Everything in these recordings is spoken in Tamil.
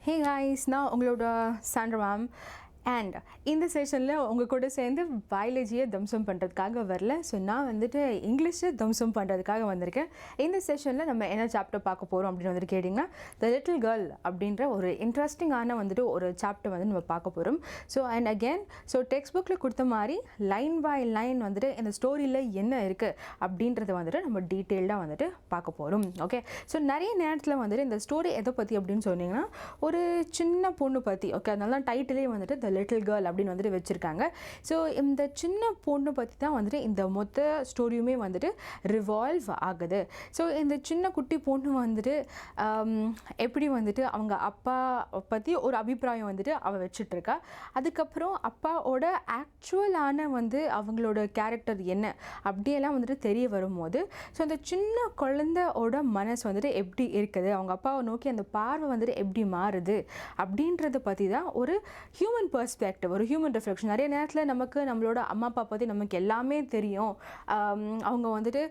Hey guys, now Sandra Ma'am and இந்த செஷனில் உங்கள் கூட சேர்ந்து பயாலஜியை தம்சம் பண்ணுறதுக்காக வரல. ஸோ நான் வந்துட்டு இங்கிலீஷை தம்சம் பண்ணுறதுக்காக வந்திருக்கேன். இந்த செஷனில் நம்ம என்ன சாப்டர் பார்க்க போகிறோம் அப்படின்னு வந்துட்டு கேட்டிங்கன்னா த லிட்டில் கேர்ள் அப்படின்ற ஒரு இன்ட்ரெஸ்டிங்கான வந்துட்டு ஒரு சாப்டர் வந்து நம்ம பார்க்க போகிறோம். ஸோ அண்ட் அகேன் டெக்ஸ்ட் புக்கில் கொடுத்த மாதிரி லைன் பை லைன் வந்துட்டு இந்த ஸ்டோரியில் என்ன இருக்குது அப்படின்றத வந்துட்டு நம்ம டீட்டெயில்டாக வந்துட்டு பார்க்க போகிறோம். ஓகே, ஸோ நிறைய நேரத்தில் வந்துட்டு இந்த ஸ்டோரி எதை பற்றி அப்படின்னு சொன்னீங்கன்னா ஒரு சின்ன பொண்ணு பற்றி. ஓகே, அதனால டைட்டிலே வந்துட்டு த லிட்டில் கேர்ள் அப்படின்னு வந்துட்டு வச்சுருக்காங்க. ஸோ இந்த சின்ன பொண்ணு பற்றி தான் வந்துட்டு இந்த மொத்த ஸ்டோரியுமே வந்துட்டு ரிவால்வ் ஆகுது. ஸோ இந்த சின்ன குட்டி பொண்ணு வந்துட்டு எப்படி வந்துட்டு அவங்க அப்பா பற்றி ஒரு அபிப்பிராயம் வந்துட்டு அவள் வச்சிட்ருக்கா. அதுக்கப்புறம் அப்பாவோட ஆக்சுவலான வந்து அவங்களோட கேரக்டர் என்ன அப்படியெல்லாம் வந்துட்டு தெரிய வரும்போது ஸோ அந்த சின்ன குழந்தையோட மனசு வந்துட்டு எப்படி இருக்குது, அவங்க அப்பாவை நோக்கி அந்த பார்வை வந்துட்டு எப்படி மாறுது அப்படின்றத பற்றி தான் ஒரு ஹியூமன் பெர்ஸ்பெக்டிவ், ஒரு ஹியூமன் ரிஃப்ளெக்ஷன். நிறைய நேரத்தில் நமக்கு நம்மளோட அம்மா அப்பா பற்றி நமக்கு எல்லாமே தெரியும். அவங்க வந்துட்டு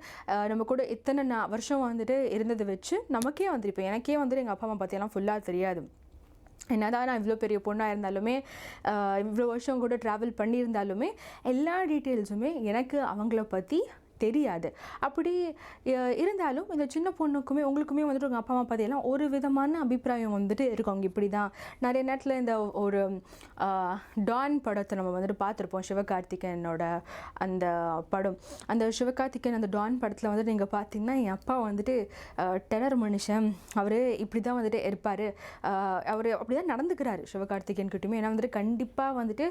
நம்ம கூட இத்தனை வருஷம் வந்துட்டு இருந்ததை வச்சு நமக்கே வந்துட்டு இப்போ எனக்கே வந்துட்டு எங்கள் அப்பா அம்மா பற்றியெல்லாம் ஃபுல்லாக தெரியாது. என்னதான் நான் இவ்வளோ பெரிய பொண்ணாக இருந்தாலுமே இவ்வளோ வருஷம் கூட ட்ராவல் பண்ணியிருந்தாலுமே எல்லா டீட்டெயில்ஸுமே எனக்கு அவங்கள பற்றி தெரியாது. அப்படி இருந்தாலும் இந்த சின்ன பொண்ணுக்குமே உங்களுக்குமே வந்துட்டு உங்கள் அப்பா அம்மா பற்றியெல்லாம் ஒரு விதமான அபிப்பிராயம் வந்துட்டு இருக்கும். அவங்க இப்படி தான் நிறைய நேரத்தில் இந்த ஒரு டான் படத்தை நம்ம வந்துட்டு பார்த்துருப்போம், சிவகார்த்திகேயனோட அந்த படம். அந்த சிவகார்த்திகேயன் அந்த டான் படத்தில் வந்துட்டு நீங்கள் பார்த்தீங்கன்னா என் அப்பா வந்துட்டு டெரர் மனுஷன், அவர் இப்படி தான் வந்துட்டு இருப்பார், அவர் அப்படி தான் நடந்துக்கிறாரு சிவகார்த்திகேயன் கிட்டேயுமே. ஏன்னா வந்துட்டு கண்டிப்பாக வந்துட்டு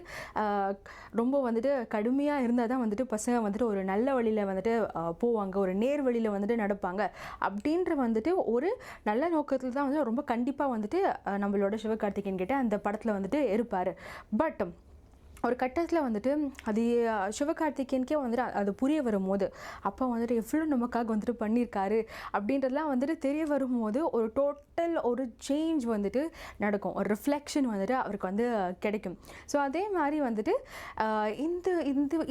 ரொம்ப வந்துட்டு கடுமையாக இருந்தால் தான் வந்துட்டு பசங்க வந்துட்டு ஒரு நல்ல வழியில் வந்துட்டு போவாங்க, ஒரு நேர் வழியில் வந்துட்டு நடப்பாங்க அப்படின்ற வந்துட்டு ஒரு நல்ல நோக்கத்தில் தான் வந்து ரொம்ப கண்டிப்பாக வந்துட்டு நம்மளோட சிவகார்த்திகேயன் கிட்ட அந்த படத்தில் வந்துட்டு இருப்பார். பட் ஒரு கட்டத்தில் வந்துட்டு அது சிவகார்த்திகேயனுக்கே வந்துட்டு அது புரிய வரும்போது அப்பா வந்துட்டு எவ்வளோ நமக்காக வந்துட்டு பண்ணியிருக்காரு அப்படின்றதுலாம் வந்துட்டு தெரிய வரும்போது ஒரு டோட்டல் ஒரு சேஞ்ச் வந்துட்டு நடக்கும், ஒரு ரிஃப்ளெக்ஷன் வந்துட்டு அவருக்கு வந்து கிடைக்கும். ஸோ அதே மாதிரி வந்துட்டு இந்த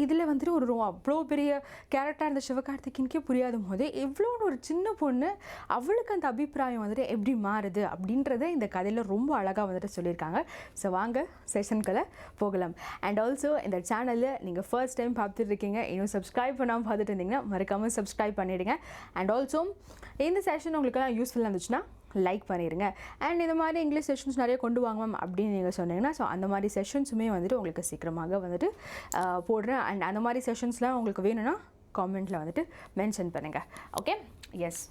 இதில் வந்துட்டு ஒரு அவ்வளோ பெரிய கேரக்டராக இருந்த சிவகார்த்திகேயனுக்கே புரியாத போது எவ்வளோ ஒரு சின்ன பொண்ணு அவளுக்கு அந்த அபிப்பிராயம் வந்துட்டு எப்படி மாறுது அப்படின்றத இந்த கதையில் ரொம்ப அழகாக வந்துட்டு சொல்லியிருக்காங்க. ஸோ வாங்க செஷன்களை போகலாம். அண்ட் ஆல்சோ இந்த சேனலில் நீங்கள் ஃபர்ஸ்ட் டைம் பார்த்துட்ருக்கீங்க, இன்னும் சப்ஸ்கிரைப் பண்ணாமல் பார்த்துட்டு இருந்தீங்கன்னா மறக்காமல் சப்ஸ்கிரைப் பண்ணிவிடுங்க. அண்ட் ஆல்சோ இந்த செஷன் உங்களுக்கெல்லாம் யூஸ்ஃபுல்லாக இருந்துச்சுன்னா லைக் பண்ணிடுங்க. அண்ட் இந்த மாதிரி இங்கிலீஷ் செஷன்ஸ் நிறைய கொண்டு வாங்க மேம் அப்படின்னு நீங்கள் சொன்னீங்கன்னா ஸோ அந்த மாதிரி செஷன்ஸுமே வந்துட்டு உங்களுக்கு சீக்கிரமாக வந்துட்டு போடுறேன். அண்ட் அந்த மாதிரி செஷன்ஸ்லாம் உங்களுக்கு வேணும்னா காமெண்ட்டில் வந்துட்டு மென்ஷன் பண்ணுங்கள். Okay, yes.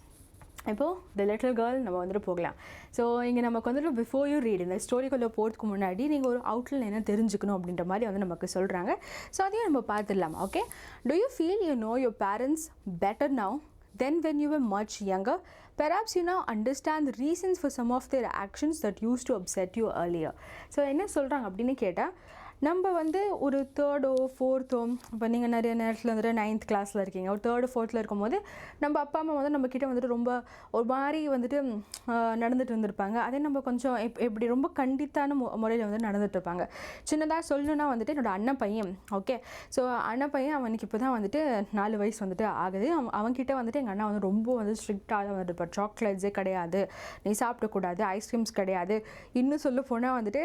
இப்போது த லிட்டில் கேர்ள் நம்ம வந்துட்டு போகலாம். ஸோ இங்கே நமக்கு வந்துட்டு பிஃபோர் யூ ரீட் இந்த ஸ்டோரிக்குள்ளே போகிறதுக்கு முன்னாடி நீங்கள் ஒரு அவுட்லைன் என்ன தெரிஞ்சுக்கணும் அப்படின்ற மாதிரி வந்து நமக்கு சொல்கிறாங்க. ஸோ அதையும் நம்ம பார்த்துடலாம். Okay, to you feel you know your parents better now then when you were much younger? Perhaps you now understand the reasons for some of their actions that used to upset you earlier. So என்ன சொல்கிறாங்க அப்படின்னு கேட்டால் நம்ம வந்து ஒரு தேர்டோ ஃபோர்த்தோ இப்போ நீங்கள் நிறைய நேரத்தில் வந்துட்டு 9th கிளாஸில் இருக்கீங்க, ஒரு தேர்டு ஃபோர்த்தில் இருக்கும்போது நம்ம அப்பா அம்மா வந்து நம்மக்கிட்ட வந்துட்டு ரொம்ப ஒரு மாதிரி வந்துட்டு நடந்துட்டு இருந்திருப்பாங்க. அதே நம்ம கொஞ்சம் எப்படி ரொம்ப கண்டித்தான முறையில் வந்து நடந்துட்டு இருப்பாங்க. சின்னதாக சொல்லணுன்னா வந்துட்டு என்னோடய அண்ணன் பையன். ஓகே, ஸோ அண்ணன் பையன் அவனுக்கு இப்போ தான் வந்துட்டு 4 வயசு வந்துட்டு ஆகுது. அவன்கிட்ட வந்துட்டு எங்கள் அண்ணா வந்து ரொம்ப வந்து ஸ்ட்ரிக்டாக தான் வந்துட்டு இருப்பார். சாக்லேட்ஸே கிடையாது, நீ சாப்பிடக்கூடாது, ஐஸ்கிரீம்ஸ் கிடையாது. இன்னும் சொல்ல போனால் வந்துட்டு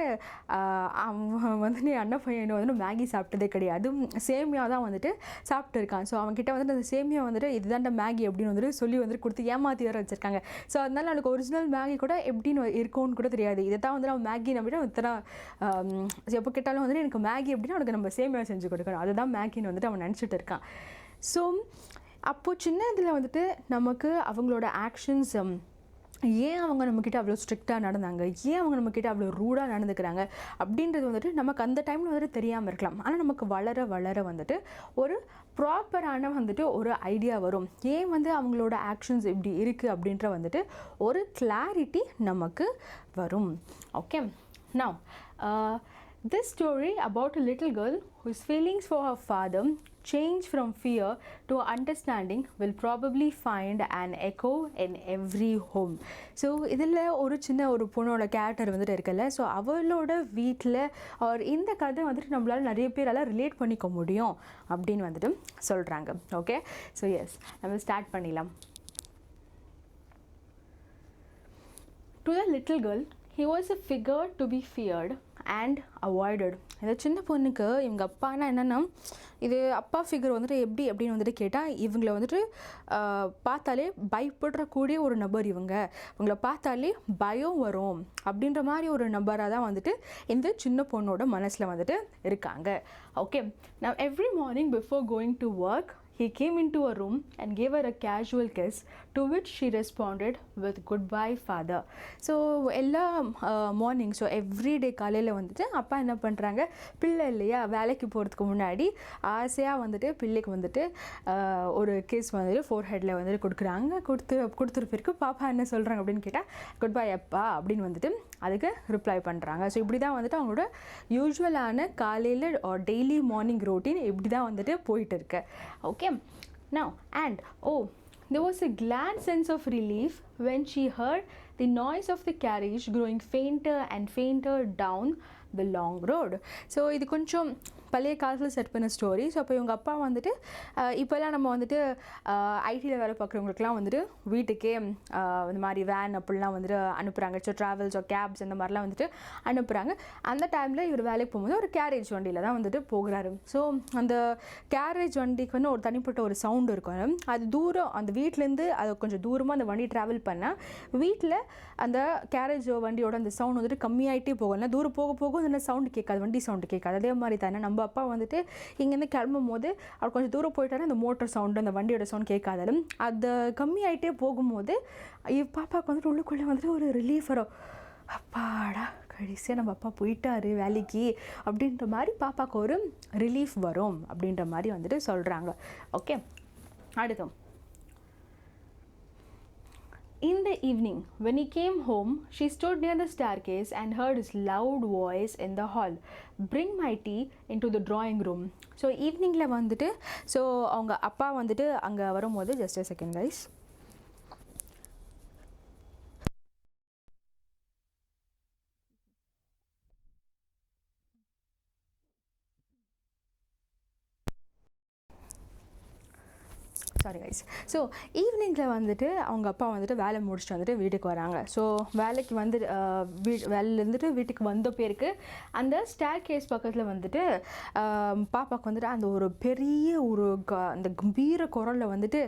அவன் வந்து நீ அண்ணன் பையன் வந்து மேகி சாப்பிட்டதே கிடையாது, சேமியா தான் வந்துட்டு சாப்பிட்டு இருக்கான். ஸோ அவன்கிட்ட வந்துட்டு அந்த சேமியா வந்துட்டு இதுதான்டா மேகி அப்படின்னு வந்துட்டு சொல்லி வந்துட்டு கொடுத்து ஏமாற்றி வர வச்சுருக்காங்க. ஸோ அதனால அவனுக்கு ஒரிஜினல் மேகி கூட எப்படின்னு இருக்கும்னு கூட தெரியாது. இதை தான் வந்து அவன் மேகி அப்படின்னா இத்தனை எப்போ கேட்டாலும் வந்துட்டு எனக்கு மேகி அப்படின்னா அவனுக்கு நம்ம சேமியா செஞ்சு கொடுக்கணும், அதுதான் மேகின்னு வந்துட்டு அவன் நினச்சிட்டு இருக்கான். ஸோ அப்போது சின்ன இதில் வந்துட்டு நமக்கு அவங்களோட ஆக்ஷன்ஸ், ஏன் அவங்க நம்மக்கிட்ட அவ்வளோ ஸ்ட்ரிக்டாக நடந்தாங்க, ஏன் அவங்க நம்மக்கிட்ட அவ்வளோ ரூடாக நடந்துக்கிறாங்க அப்படின்றது வந்துட்டு நமக்கு அந்த டைமில் வந்துட்டு தெரியாமல் இருக்கலாம். ஆனால் நமக்கு வளர வளர வந்துட்டு ஒரு ப்ராப்பரான வந்துட்டு ஒரு ஐடியா வரும், ஏன் வந்து அவங்களோட ஆக்ஷன்ஸ் இப்படி இருக்குது அப்படின்ற வந்துட்டு ஒரு கிளாரிட்டி நமக்கு வரும். Okay, now this story about a little girl whose feelings for her father change from fear to understanding will probably find an echo in every home. So இதில் ஒரு சின்ன ஒரு பொண்ணோட கேரக்டர் வந்துட்டு இருக்குல்ல, ஸோ அவளோட வீட்டில் இந்த கதை வந்துட்டு நம்மளால் நிறைய பேரால் ரிலேட் பண்ணிக்க முடியும் அப்படின்னு வந்துட்டு சொல்கிறாங்க. ஓகே, ஸோ எஸ் நம்ம ஸ்டார்ட் பண்ணிடலாம். To the little girl, he was a figure to be feared and avoided. இந்த சின்ன பொண்ணுக்கு இவங்க அப்பானா என்னென்னா இது அப்பா ஃபிகர் வந்துட்டு எப்படி அப்படின்னு வந்துட்டு கேட்டால் இவங்களை வந்துட்டு பார்த்தாலே பயப்படக்கூடிய ஒரு நபர் இவங்களை பார்த்தாலே பயம் வரும் அப்படின்ற மாதிரி ஒரு நபராக தான் வந்துட்டு இந்த சின்ன பொண்ணோட மனசில் வந்துட்டு இருக்காங்க. Okay, now every morning before going to work he came into a room and gave her a casual kiss, to which she responded with goodbye father. So எல்லா மார்னிங் ஸோ எவ்ரிடே காலையில் வந்துட்டு அப்பா என்ன பண்ணுறாங்க, பிள்ளை இல்லையா வேலைக்கு போகிறதுக்கு முன்னாடி ஆசையாக வந்துட்டு பிள்ளைக்கு வந்துட்டு ஒரு கிஸ் வந்துட்டு ஃபோர்ஹெட்டில் வந்துட்டு கொடுக்குறாங்க. கொடுத்துரு பிறகு பாப்பா என்ன சொல்கிறாங்க அப்படின்னு கேட்டால் குட் பை அப்பா அப்படின்னு வந்துட்டு அதுக்கு ரிப்ளை பண்ணுறாங்க. ஸோ இப்படி தான் வந்துட்டு அவங்களோட யூஸ்வலான காலையில் டெய்லி மார்னிங் ரொட்டீன் இப்படி தான் வந்துட்டு போயிட்டு இருக்கு. Okay, now and there was a glad sense of relief when she heard the noise of the carriage growing fainter and fainter down the long road. So இது கொஞ்சம் பழைய காலத்தில் செட் பண்ண ஸ்டோரி. ஸோ அப்போ இவங்க அப்பா வந்துட்டு இப்போல்லாம் நம்ம வந்துட்டு ஐடியில் வேலை பார்க்குறவங்களுக்குலாம் வந்துட்டு வீட்டுக்கே இந்த மாதிரி வேன் அப்படிலாம் வந்துட்டு அனுப்புகிறாங்க. ஸோ ட்ராவல்ஸ் கேப்ஸ் இந்த மாதிரிலாம் வந்துட்டு அனுப்புகிறாங்க. அந்த டைமில் இவர் வேலைக்கு போகும்போது ஒரு கேரேஜ் வண்டியில் தான் வந்துட்டு போகிறாரு. ஸோ அந்த கேரேஜ் வண்டிக்கு வந்து ஒரு தனிப்பட்ட ஒரு சவுண்டு இருக்கும். அது தூரம் அந்த வீட்டிலேருந்து அது கொஞ்சம் தூரமாக அந்த வண்டி ட்ராவல் பண்ணால் வீட்டில் அந்த கேரேஜ் வண்டியோட அந்த சவுண்ட் வந்துட்டு கம்மியாகிட்டே போகலாம். தூரம் போக போக அந்த சவுண்டு கேட்காது, வண்டி சவுண்டு கேட்காது. அதே மாதிரி தானே நம்ம அப்பா வந்துட்டு இங்கேருந்து கிளம்பும் போது அவர் கொஞ்சம் தூரம் போயிட்டாரு அந்த மோட்டர் சவுண்டு அந்த வண்டியோட சவுண்ட் கேட்காதாலும் அது கம்மியாகிட்டே போகும்போது பாப்பாவுக்கு வந்துட்டு உள்ளுக்குள்ளே வந்துட்டு ஒரு ரிலீஃப் வரும். அப்பாடா கடைசியாக நம்ம அப்பா போயிட்டாரு வேலைக்கு அப்படின்ற மாதிரி பாப்பாவுக்கு ஒரு ரிலீஃப் வரும் அப்படின்ற மாதிரி வந்துட்டு சொல்கிறாங்க. ஓகே, அடுத்து in the evening when he came home she stood near the staircase and heard his loud voice in the hall, bring my tea into the drawing room. So eveningல வந்துட்டு ஸோ அவங்க அப்பா வந்துட்டு அங்கே வரும்போது just a second guys. Sorry guys. So ஈவினிங்கில் வந்துட்டு அவங்க அப்பா வந்துட்டு வேலை முடிச்சுட்டு வந்துட்டு வீட்டுக்கு வராங்க. ஸோ வேலைக்கு வந்து வேலையிலேருந்துட்டு வீட்டுக்கு வந்த பேருக்கு அந்த ஸ்டேர் கேஸ் பக்கத்தில் வந்துட்டு பாப்பாவுக்கு வந்துட்டு அந்த ஒரு பெரிய ஒரு அந்த கம்பீர குரலில் வந்துட்டு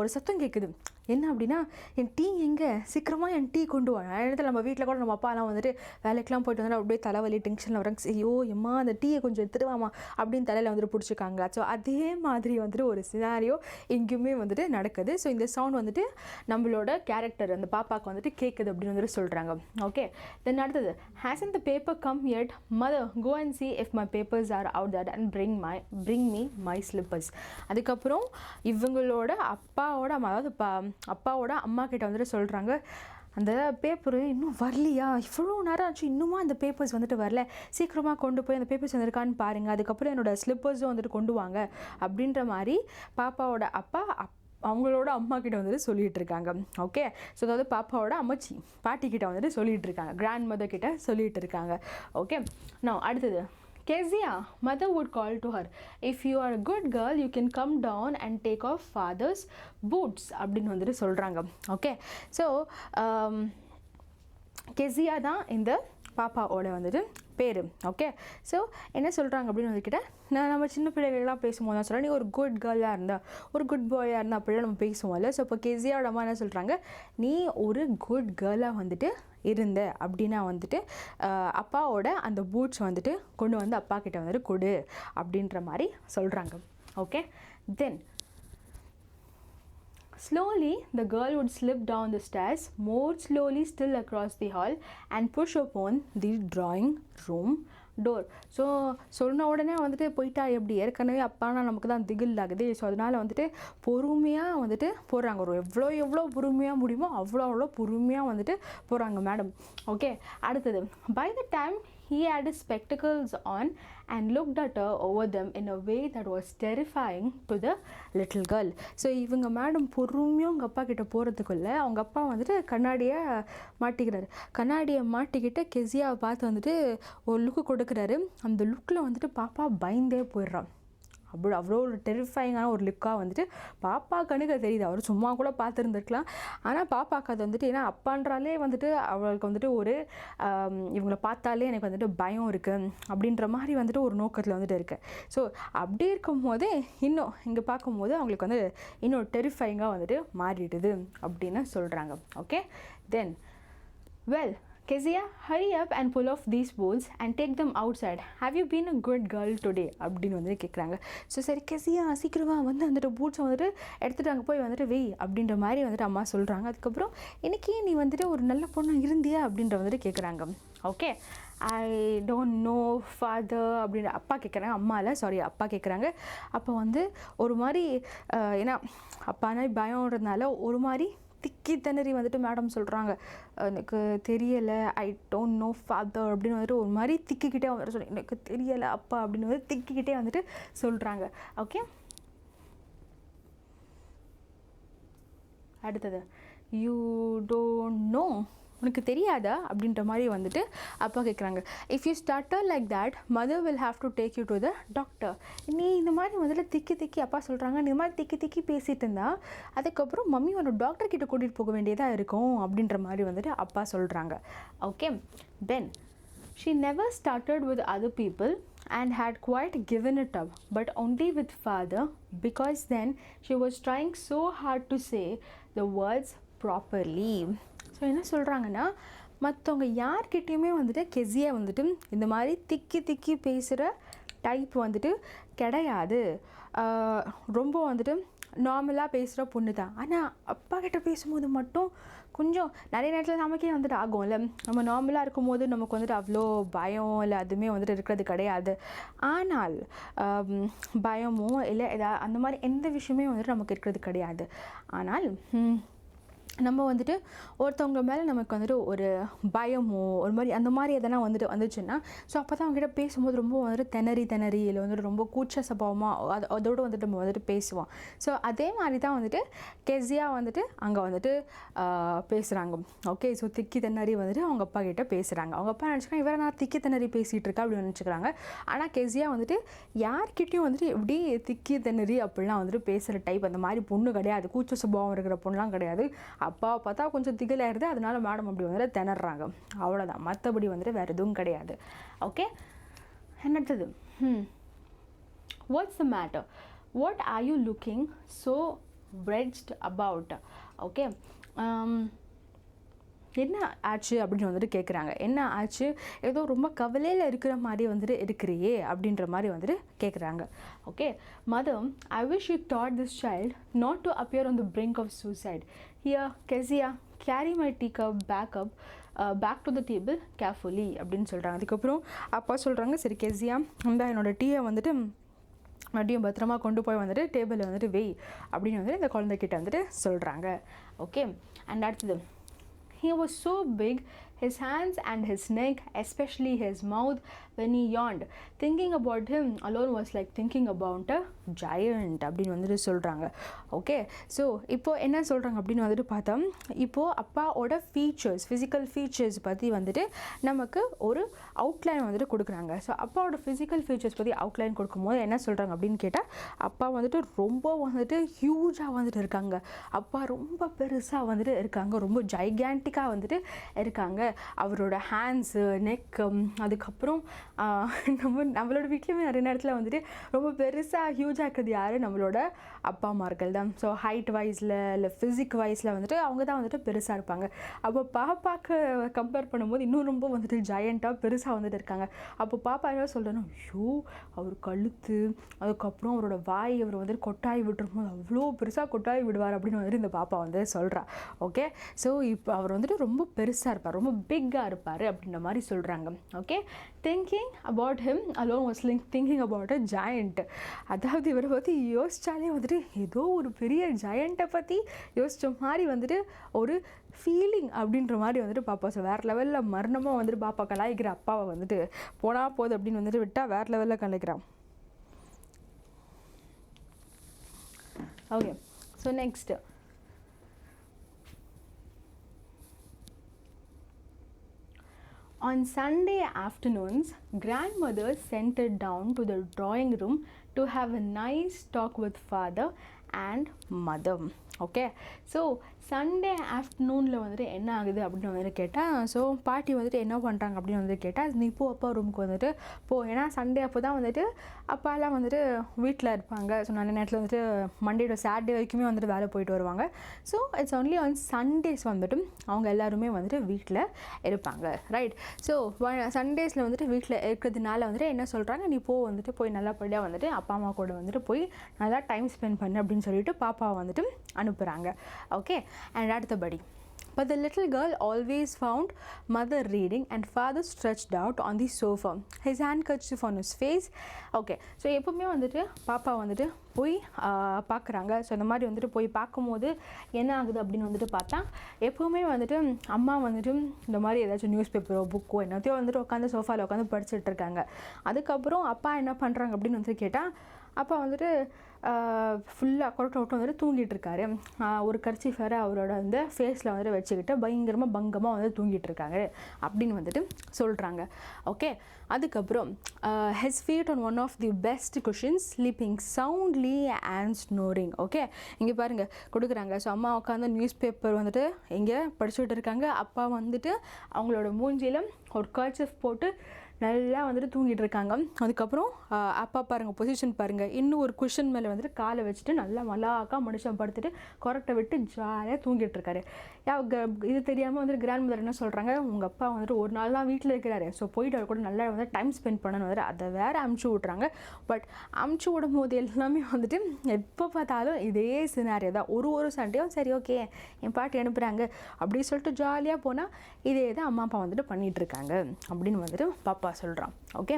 ஒரு சத்தம் கேட்குது. என்ன அப்படின்னா, என் டீ எங்கே, சீக்கிரமாக என் டீ கொண்டு வா. இடத்துல நம்ம வீட்டில் கூட நம்ம அப்பாலாம் வந்துட்டு வேலைக்கெலாம் போயிட்டு வந்துட்டு அப்படியே தலைவலி டென்ஷனில் வராங்க. ஐயோ எம்மா அந்த டீயை கொஞ்சம் எடுத்துருவாமா அப்படின்னு தலையில் வந்துட்டு பிடிச்சிக்காங்க. ஸோ அதே மாதிரி வந்துட்டு ஒரு சினாரியோ எங்கேயுமே வந்துட்டு நடக்குது. ஸோ இந்த சவுண்ட் வந்துட்டு நம்மளோட கேரக்டர் அந்த பாப்பாவுக்கு வந்துட்டு கேட்குது அப்படின்னு வந்துட்டு சொல்கிறாங்க. ஓகே, தென் அடுத்தது hasn't the paper come yet? Mother, go and see if my papers are out there and bring me my slippers. அதுக்கப்புறம் இவங்களோட அப்பாவோட அம்மா கிட்ட வந்துட்டு சொல்கிறாங்க, அந்த பேப்பரு இன்னும் வரலையா, இவ்வளோ நேரம் ஆச்சு இன்னுமா அந்த பேப்பர்ஸ் வந்துட்டு வரல, சீக்கிரமாக கொண்டு போய் அந்த பேப்பர்ஸ் வந்துருக்கான்னு பாருங்கள், அதுக்கப்புறம் என்னோடய ஸ்லிப்பர்ஸும் வந்துட்டு கொண்டு வாங்க அப்படின்ற மாதிரி பாப்பாவோட அப்பா அவங்களோட அம்மா கிட்ட வந்துட்டு சொல்லிகிட்டு இருக்காங்க. ஓகே, ஸோ அதாவது பாப்பாவோட அம்மாச்சி பாட்டி கிட்ட வந்துட்டு சொல்லிகிட்டு இருக்காங்க, கிராண்ட் மதர் கிட்ட சொல்லிகிட்டு இருக்காங்க. ஓகே, நான் அடுத்தது Kezia, mother would call to her, if you are a good girl you can come down and take off father's boots அப்படின்னு வந்துட்டு சொல்கிறாங்க. ஓகே, ஸோ கெசியா தான் இந்த பாப்பாவோட வந்துட்டு பேர். ஓகே, ஸோ என்ன சொல்கிறாங்க அப்படின்னு வந்துக்கிட்ட, நம்ம சின்ன பிள்ளைகள்லாம் பேசும்போது தான் சொல்கிறேன், நீ ஒரு குட் கேர்ளாக இருந்தால் ஒரு குட் பாயாக இருந்தால் அப்படிலாம் நம்ம பேசுவோம்ல. ஸோ இப்போ கெசியாவோட அம்மா என்ன சொல்கிறாங்க, நீ ஒரு குட் கேர்ளாக வந்துட்டு இருந்த அப்படின்னா வந்துட்டு அப்பாவோட அந்த பூட்ஸ் வந்துட்டு கொண்டு வந்து அப்பா கிட்ட வந்துட்டு கொடு அப்படின்ற மாதிரி சொல்கிறாங்க. Okay, then slowly the girl would slip down the stairs, more slowly still across the hall and push upon the drawing room door. So சொன்ன உடனே வந்துட்டு போயிட்டா எப்படி, ஏற்கனவே அப்பானா நமக்கு தான் திகில் ஆகுது. ஸோ அதனால் வந்துட்டு பொறுமையாக வந்துட்டு போகிறாங்க. ஒரு எவ்வளோ பொறுமையாக முடியுமோ அவ்வளோ பொறுமையாக வந்துட்டு போகிறாங்க மேடம். ஓகே, அடுத்தது by the time he had his spectacles on and looked at her over them in a way that was terrifying to the little girl. So இவங்க மேடம் பொறுமையாக அவங்க அப்பா கிட்ட போகிறதுக்குள்ளே அவங்க அப்பா வந்துட்டு கண்ணாடியை மாட்டிக்கிட்டு கெசியாவை பார்த்து வந்துட்டு ஒரு லுக்கு கொடுக்குறாரு. அந்த லுக்கில் வந்துட்டு பாப்பா பயந்தே போயிடுறான். அவ்வளோ ஒரு டெரிஃபைங்கான ஒரு லுக்காக வந்துட்டு பாப்பா கண்ணுக்கு தெரியுது. அவர் சும்மா கூட பார்த்துருந்துருக்கலாம், ஆனால் பாப்பாவுக்கு அது வந்துட்டு ஏன்னா அப்பான்றாலே வந்துட்டு அவளுக்கு வந்துட்டு ஒரு இவங்களை பார்த்தாலே எனக்கு வந்துட்டு பயம் இருக்குது அப்படின்ற மாதிரி வந்துட்டு ஒரு நோக்கத்தில் வந்துட்டு இருக்குது. ஸோ அப்படி இருக்கும் போதே இன்னும் இங்கே பார்க்கும்போது அவங்களுக்கு வந்து இன்னும் டெரிஃபைங்காக வந்துட்டு மாறிடுது அப்படின்னு சொல்கிறாங்க. Okay, then well kezia, hurry up and pull off these bowls and take them outside. Have you been a good girl today? அப்படின்னு வந்துட்டு கேட்குறாங்க. ஸோ சரி kezia சீக்கிரமாக வந்துட்டு பூட்ஸை வந்துட்டு எடுத்துகிட்டு அங்கே போய் வந்துட்டு வெய் அப்படின்ற மாதிரி வந்துட்டு அம்மா சொல்கிறாங்க. அதுக்கப்புறம் இன்னைக்கு நீ வந்துட்டு ஒரு நல்ல பொண்ணு இருந்தியா அப்படின்ற வந்துட்டு கேட்குறாங்க. Okay, I don't know father அப்படின்ற அப்பா கேட்குறாங்க. அம்மா இல்லை, சாரி, அப்பா கேட்குறாங்க. அப்போ வந்து ஒரு மாதிரி ஏன்னா அப்பானா பயம்ன்றதுனால ஒரு மாதிரி திக்கி திணறி வந்துட்டு மேடம் சொல்கிறாங்க, எனக்கு தெரியலை, ஐ டோன்ட் நோ ஃபாதர் அப்படின்னு வந்துட்டு ஒரு மாதிரி திக்கிக்கிட்டே வந்துட்டு சொல்லி எனக்கு தெரியலை அப்பா அப்படின்னு வந்து திக்கிக்கிட்டே வந்துட்டு சொல்கிறாங்க. ஓகே, அடுத்தது யூ டோன்ட் நோ, உனக்கு தெரியாதா அப்படின்ற மாதிரி வந்துட்டு அப்பா கேட்குறாங்க. If you starter like that mother will have to take you to the doctor. நீ இந்த மாதிரி வந்துட்டு திக்கி அப்பா சொல்கிறாங்க, நீ இந்த மாதிரி திக்கி பேசிகிட்டு இருந்தா அதுக்கப்புறம் மம்மி ஒரு டாக்டர் கிட்ட கூட்டிகிட்டு போக வேண்டியதாக இருக்கும் அப்படின்ற மாதிரி வந்துட்டு அப்பா சொல்கிறாங்க. Okay, then she never started with other people and had quite given it up, but only with father, because then she was trying so hard to say the words properly. So என்ன சொல்கிறாங்கன்னா, மற்றவங்க யார்கிட்டையுமே வந்துட்டு கெஸியா வந்துட்டு இந்த மாதிரி திக்கி பேசுகிற டைப் வந்துட்டு கிடையாது. ரொம்ப வந்துட்டு நார்மலாக பேசுகிற பொண்ணு தான். ஆனால் அப்பா கிட்ட பேசும்போது மட்டும் கொஞ்சம் நிறைய நேரத்தில் நமக்கே வந்துட்டு ஆகும்ல, நம்ம நார்மலாக இருக்கும்போது நமக்கு வந்துட்டு அவ்வளோ பயம் இல்லை அதுவுமே வந்துட்டு இருக்கிறது கிடையாது. ஆனால் பயமோ இல்லை எதாவது அந்த மாதிரி எந்த விஷயமே வந்துட்டு நமக்கு இருக்கிறது கிடையாது. ஆனால் நம்ம வந்துட்டு ஒருத்தவங்க மேலே நமக்கு வந்துட்டு ஒரு பயமோ ஒரு மாதிரி அந்த மாதிரி எதனா வந்துட்டு வந்துச்சுன்னா, ஸோ அப்போ தான் அவங்ககிட்ட பேசும்போது ரொம்ப வந்துட்டு திணறி இல்லை வந்துட்டு ரொம்ப கூச்ச சபாவமாக அதோடு வந்துட்டு நம்ம வந்துட்டு பேசுவோம். ஸோ அதே மாதிரி தான் வந்துட்டு கெஸியா வந்துட்டு அங்கே வந்துட்டு பேசுகிறாங்க. ஓகே, ஸோ திக்கி திணறி வந்துட்டு அவங்க அப்பா கிட்ட பேசுகிறாங்க. அவங்க அப்பா நினச்சிக்கிறாங்க இவரை நான் திக்கி திணறி பேசிகிட்டு இருக்கா அப்படின்னு நினச்சிக்கிறாங்க. ஆனால் கெஸியா வந்துட்டு யார்கிட்டையும் வந்துட்டு எப்படி திக்கி திணறி அப்படிலாம் வந்துட்டு பேசுகிற டைப் அந்த மாதிரி பொண்ணு கிடையாது. கூச்ச சுபாவம் இருக்கிற பொண்ணுலாம் கிடையாது. அப்பாவை பார்த்தா கொஞ்சம் திகிலாயிருது, அதனால மேடம் அப்படி வந்துட்டு திணறாங்க, அவ்வளோதான். மற்றபடி வந்துட்டு வேறு எதுவும் கிடையாது. ஓகே, என்னது what's the matter, what are you looking so vexed about. Okay, என்ன ஆச்சு அப்படின்னு வந்துட்டு கேட்குறாங்க. என்ன ஆச்சு, ஏதோ ரொம்ப கவலையில் இருக்கிற மாதிரி வந்துட்டு இருக்கிறியே அப்படின்ற மாதிரி வந்துட்டு கேட்குறாங்க. Okay, mother, I wish you that this child not to appear on the brink of suicide. Here kezia, carry my teacup back to the table carefully அப்படின்னு சொல்கிறாங்க. அதுக்கப்புறம் அப்பா சொல்கிறாங்க, சரி kezia இந்த என்னோட டீயை வந்துட்டு மறுபடியும் பத்திரமா கொண்டு போய் வந்துட்டு டேபிளில் வந்துட்டு வெய் அப்படின்னு வந்துட்டு இந்த குழந்தைகிட்ட வந்துட்டு சொல்கிறாங்க. ஓகே, அண்ட் அடுத்தது he was so big, his hands and his neck, especially his mouth, when he yawned. Thinking about him alone was like thinking about a giant அப்படின்னு வந்துட்டு சொல்கிறாங்க. ஓகே, ஸோ இப்போது என்ன சொல்கிறாங்க அப்படின்னு வந்துட்டு பார்த்தா, இப்போது அப்பாவோட ஃபீச்சர்ஸ், ஃபிசிக்கல் ஃபீச்சர்ஸ் பற்றி வந்துட்டு நமக்கு ஒரு அவுட்லைன் வந்துட்டு கொடுக்குறாங்க. ஸோ அப்பாவோட ஃபிசிக்கல் ஃபீச்சர்ஸ் பற்றி அவுட்லைன் கொடுக்கும்போது என்ன சொல்கிறாங்க அப்படின்னு கேட்டால், அப்பா வந்துட்டு ரொம்ப வந்துட்டு ஹியூஜாக வந்துட்டு இருக்காங்க. அப்பா ரொம்ப பெருசாக வந்துட்டு இருக்காங்க, ரொம்ப ஜைகான்டிக்காக வந்துட்டு இருக்காங்க. அவரோட ஹேண்ட்ஸு, நெக்கு, அதுக்கப்புறம் நம்மளோட வீட்லேயுமே நிறைய நேரத்தில் வந்துட்டு ரொம்ப பெருசாக ஹியூஜாக இருக்கிறது யார், நம்மளோட அப்பா அம்மார்கள் தான். ஸோ ஹைட் வைஸில் இல்லை ஃபிசிக் வைஸில் வந்துட்டு அவங்க தான் வந்துட்டு பெருசாக இருப்பாங்க. அப்போ பாப்பாக்கு கம்பேர் பண்ணும்போது இன்னும் ரொம்ப வந்துட்டு ஜெயண்ட்டாக பெருசாக வந்துட்டு இருக்காங்க. அப்போ பாப்பா என்ன சொல்கிறேன்னா, ஐயோ அவர் கழுத்து, அதுக்கப்புறம் அவரோட வாய், அவர் வந்துட்டு கொட்டாய் விட்டுரும்போது அவ்வளோ பெருசாக கொட்டாய் விடுவார் அப்படின்னு வந்துட்டு இந்த பாப்பா வந்து சொல்கிறா. ஓகே, ஸோ இப்போ அவர் வந்துட்டு ரொம்ப பெருசாக இருப்பார், ரொம்ப பிக்காக இருப்பார் அப்படின்ற மாதிரி சொல்கிறாங்க. Okay, thinking about him alone was thinking about a giant. அதாவது இவரை பற்றி யோசித்தாலே வந்துட்டு ஏதோ ஒரு பெரிய ஜாயண்ட்டை பற்றி யோசித்த மாதிரி வந்துட்டு ஒரு ஃபீலிங் அப்படின்ற மாதிரி வந்துட்டு பாப்பா வேறு லெவலில் மரணமாக வந்துட்டு பாப்பா கலாய்க்கிற அப்பாவை வந்துட்டு போனால் போகுது அப்படின்னு வந்துட்டு விட்டால் வேறு லெவலில் கலாய்க்கிறான். Okay, so next On Sunday afternoons, grandmother sent her down to the drawing room to have a nice talk with father and mother. Okay so Sunday ஆஃப்டர்நூனில் வந்துட்டு என்ன ஆகுது அப்படின்னு வந்துட்டு கேட்டால், ஸோ பாட்டி வந்துட்டு என்ன பண்ணுறாங்க அப்படின்னு வந்துட்டு கேட்டால், நீ இப்போ அப்பா ரூமுக்கு வந்துட்டு ஏன்னா சண்டே அப்போ தான் வந்துட்டு அப்பாலாம் வந்துட்டு வீட்டில் இருப்பாங்க. ஸோ நல்ல நேரத்தில் வந்துட்டு மண்டே டு சாட்டர்டே வரைக்குமே வந்துட்டு வேலை போயிட்டு வருவாங்க. So it's only on Sundays வந்துட்டு அவங்க எல்லாருமே வந்துட்டு வீட்டில் இருப்பாங்க, ரைட்? ஸோ சண்டேஸில் வந்துட்டு வீட்டில் இருக்கிறதுனால வந்துட்டு என்ன சொல்கிறாங்க, நீ வந்துட்டு போய் நல்லபடியாக வந்துட்டு அப்பா அம்மா கூட வந்துட்டு போய் நல்லா டைம் ஸ்பெண்ட் பண்ணு அப்படின்னு சொல்லிட்டு பாப்பாவை வந்துட்டு அனுப்புகிறாங்க. ஓகே, அண்ட் அடுத்தபடி, but the little girl always found mother reading and father stretched out on the sofa, his handkerchief on his face. Okay, so எப்போவுமே வந்துட்டு பாப்பா வந்துட்டு போய் பார்க்குறாங்க. ஸோ இந்த மாதிரி வந்துட்டு போய் பார்க்கும்போது என்ன ஆகுது அப்படின்னு வந்துட்டு பார்த்தா, எப்போவுமே வந்துட்டு அம்மா வந்துட்டு இந்த மாதிரி ஏதாச்சும் நியூஸ் பேப்பரோ புக்கோ என்னத்தையோ வந்துட்டு உட்காந்து சோஃபாவில் உட்காந்து படிச்சுட்டு இருக்காங்க. அதுக்கப்புறம் அப்பா என்ன பண்ணுறாங்க அப்படின்னு வந்துட்டு கேட்டால், அப்பா வந்துட்டு ஃபுல்லாக கொரட்டை விட்டு வந்துட்டு தூங்கிட்டு இருக்காரு. ஒரு கர்ச்சீஃப் வேறு அவரோட வந்து ஃபேஸில் வந்துட்டு வச்சுக்கிட்டு பயங்கரமாக பங்கமாக வந்து தூங்கிட்டு இருக்காங்க அப்படின்னு வந்துட்டு சொல்கிறாங்க. ஓகே, அதுக்கப்புறம் his feet on one of the best cushions, sleeping soundly and snoring. Okay, இங்கே பாருங்கள் கொடுக்குறாங்க. ஸோ அம்மா உட்காந்து நியூஸ் பேப்பர் வந்துட்டு இங்கே படிச்சுட்டு இருக்காங்க. அப்பா வந்துட்டு அவங்களோட மூஞ்சியில் ஒரு கர்ச்சீஃப் போட்டு நல்லா வந்துட்டு தூங்கிட்டு இருக்காங்க. அதுக்கப்புறம் அப்பா பாருங்கள் பொசிஷன் பாருங்கள், இன்னும் ஒரு குஷன் மேலே வந்துட்டு காலை வச்சுட்டு நல்லா மலாக்கா மனுஷன் படுத்துட்டு கொரட்டை விட்டு ஜாலியாக தூங்கிட்டு இருக்காரு. இது தெரியாமல் வந்துட்டு கிராண்ட் மதர் என்ன சொல்கிறாங்க, உங்கள் அப்பா வந்துட்டு ஒரு நாள் தான் வீட்டில் இருக்கிறாரு, ஸோ போயிட்டு அவர் கூட நல்லா வந்து டைம் ஸ்பெண்ட் பண்ணணும் வந்துட்டு அதை வேறு அமுச்சு விட்றாங்க. பட் அமுச்சு விடும் போது எல்லாமே வந்துட்டு எப்போ பார்த்தாலும் இதே சினாரியோ தான். ஒரு சண்டையும் சரி ஓகே என் பாட்டி அனுப்புகிறாங்க அப்படின்னு சொல்லிட்டு ஜாலியாக போனால் இதே தான் அம்மா அப்பா வந்துட்டு பண்ணிகிட்ருக்காங்க அப்படின்னு வந்துட்டு பாப்பா சொல்கிறான். Okay,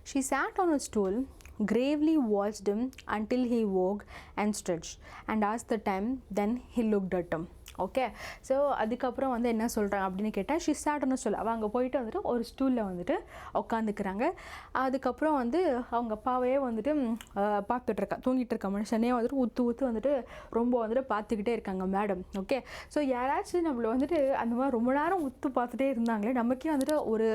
she sat on a stool, gravely watched him until he woke and stretched and asked the time, then he looked at him. Okay, so அதுக்கப்புறம் வந்து என்ன சொல்கிறாங்க அப்படின்னு கேட்டால், ஷி சாட் ஒன்று சொல்ல அவங்க போயிட்டு வந்துட்டு ஒரு ஸ்டூலில் வந்துட்டு உட்காந்துக்கிறாங்க. அதுக்கப்புறம் வந்து அவங்க அப்பாவே வந்துட்டு பார்த்துட்ருக்கா தூங்கிட்டு இருக்க மனுஷனே வந்துட்டு ஊற்று வந்துட்டு ரொம்ப வந்துட்டு பார்த்துக்கிட்டே இருக்காங்க மேடம். ஓகே, ஸோ யாராச்சும் நம்மளை வந்துட்டு அந்த மாதிரி ரொம்ப நேரம் உத்து பார்த்துட்டே இருந்தாங்களே நமக்கே வந்துட்டு ஒரு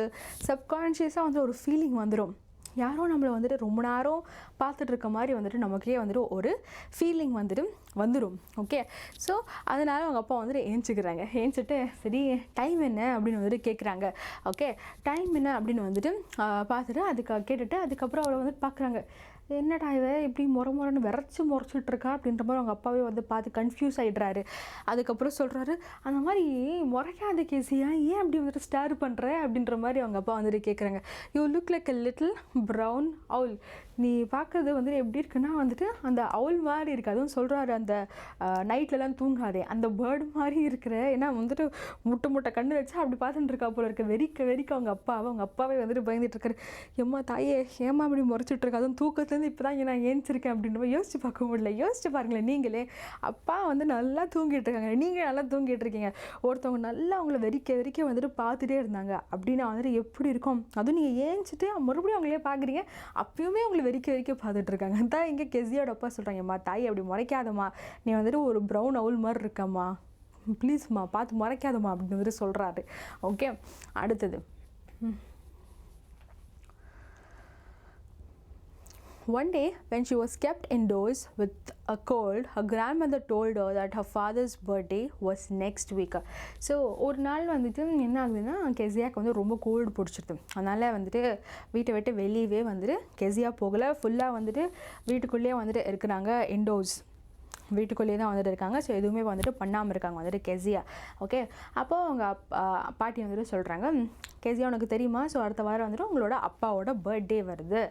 சப்கான்ஷியஸாக வந்து ஒரு ஃபீலிங் வந்துடும். யாரோ நம்மளை வந்துட்டு ரொம்ப நேரம் பார்த்துட்டு இருக்க மாதிரி வந்துட்டு நமக்கே வந்துட்டு ஒரு ஃபீலிங் வந்துடும். ஓகே, ஸோ அதனால் அவங்க அப்பா வந்துட்டு ஏஞ்சிக்கிறாங்க. ஏஞ்சிட்டு சரி டைம் என்ன அப்படின்னு வந்துட்டு கேட்குறாங்க. ஓகே, டைம் என்ன அப்படின்னு வந்துட்டு பார்த்துட்டு கேட்டுட்டு அதுக்கப்புறம் அவளை வந்துட்டு பார்க்குறாங்க. என்னடா இவ இப்படி முறைன்னு முறைச்சிட்ருக்கா அப்படின்ற மாதிரி அவங்க அப்பாவே வந்து பார்த்து கன்ஃபியூஸ் ஆகிடுறாரு. அதுக்கப்புறம் சொல்கிறாரு, அந்த மாதிரி முறைக்காத கேசியா, ஏன் அப்படி வந்துட்டு ஸ்டார் பண்ணுற அப்படின்ற மாதிரி அவங்க அப்பா வந்துட்டு கேட்குறாங்க. You look like a little brown owl. நீ பார்க்குறது வந்துட்டு எப்படி இருக்குன்னா வந்துட்டு அந்த அவுல் மாதிரி இருக்குது. அதுவும் சொல்கிறாரு, அந்த நைட்லலாம் தூங்காதே அந்த பேர்டு மாதிரி இருக்கிற, ஏன்னா வந்துட்டு முட்டை கண்ணு வச்சா அப்படி பார்த்துட்டு இருக்கா போல இருக்க. வெறிக்க அவங்க அப்பாவே வந்துட்டு பயந்துட்டுருக்காரு. எம்மா தாயே ஏமா அப்படி முறைச்சிட்ருக்கா, அதுவும் தூக்கத்துலேருந்து இப்போ தான் நான் ஏஞ்சிருக்கேன் அப்படின்ற மாதிரி யோசிச்சு பார்க்க முடியல. யோசிச்சு பாருங்களேன் நீங்களே, அப்பா வந்து நல்லா தூங்கிட்டு இருக்காங்க, நீங்கள் நல்லா தூங்கிட்டு இருக்கீங்க, ஒருத்தவங்க நல்லா அவங்கள வெறிக்க வந்துட்டு பார்த்துட்டே இருந்தாங்க அப்படின்னா வந்துட்டு எப்படி இருக்கும். அதுவும் நீங்கள் ஏஞ்சிட்டு மறுபடியும் அவங்களே பார்க்குறீங்க, அப்பயுமே அவங்களை வெறிக்க பார்த்துட்டு இருக்காங்க. தான் இங்கே கெஸியோட அப்பா சொல்கிறாங்கம்மா தாய் அப்படி முறைக்காதம்மா, நீ வந்துட்டு ஒரு ப்ரௌன் அவுல் மாதிரி இருக்கம்மா, ப்ளீஸ்மா பார்த்து முறைக்காதம்மா அப்படின்னு வந்துட்டு சொல்கிறாரு. ஓகே, அடுத்தது One day, when she was kept indoors with a cold, her grandmother told her that her father's birthday was next week. So ஒரு நாள் வந்துட்டு என்ன ஆகுதுன்னா, கெஸியாவுக்கு வந்து ரொம்ப கோல்டு பிடிச்சிருது. அதனால் வந்துட்டு வீட்டை விட்டு வெளியவே வந்துட்டு கெஸியா போகலை. ஃபுல்லாக வந்துட்டு வீட்டுக்குள்ளேயே வந்துட்டு இருக்கிறாங்க, இண்டோர்ஸ் வீட்டுக்குள்ளேயே தான் வந்துட்டு இருக்காங்க. ஸோ எதுவுமே வந்துட்டு பண்ணாமல் இருக்காங்க வந்துட்டு கெஸியா. ஓகே, அப்போது அவங்க பாட்டி வந்துட்டு சொல்கிறாங்க, கெஸியா உனக்கு தெரியுமா, ஸோ அடுத்த வாரம் வந்துட்டு உங்களோட அப்பாவோட பர்த்டே வருது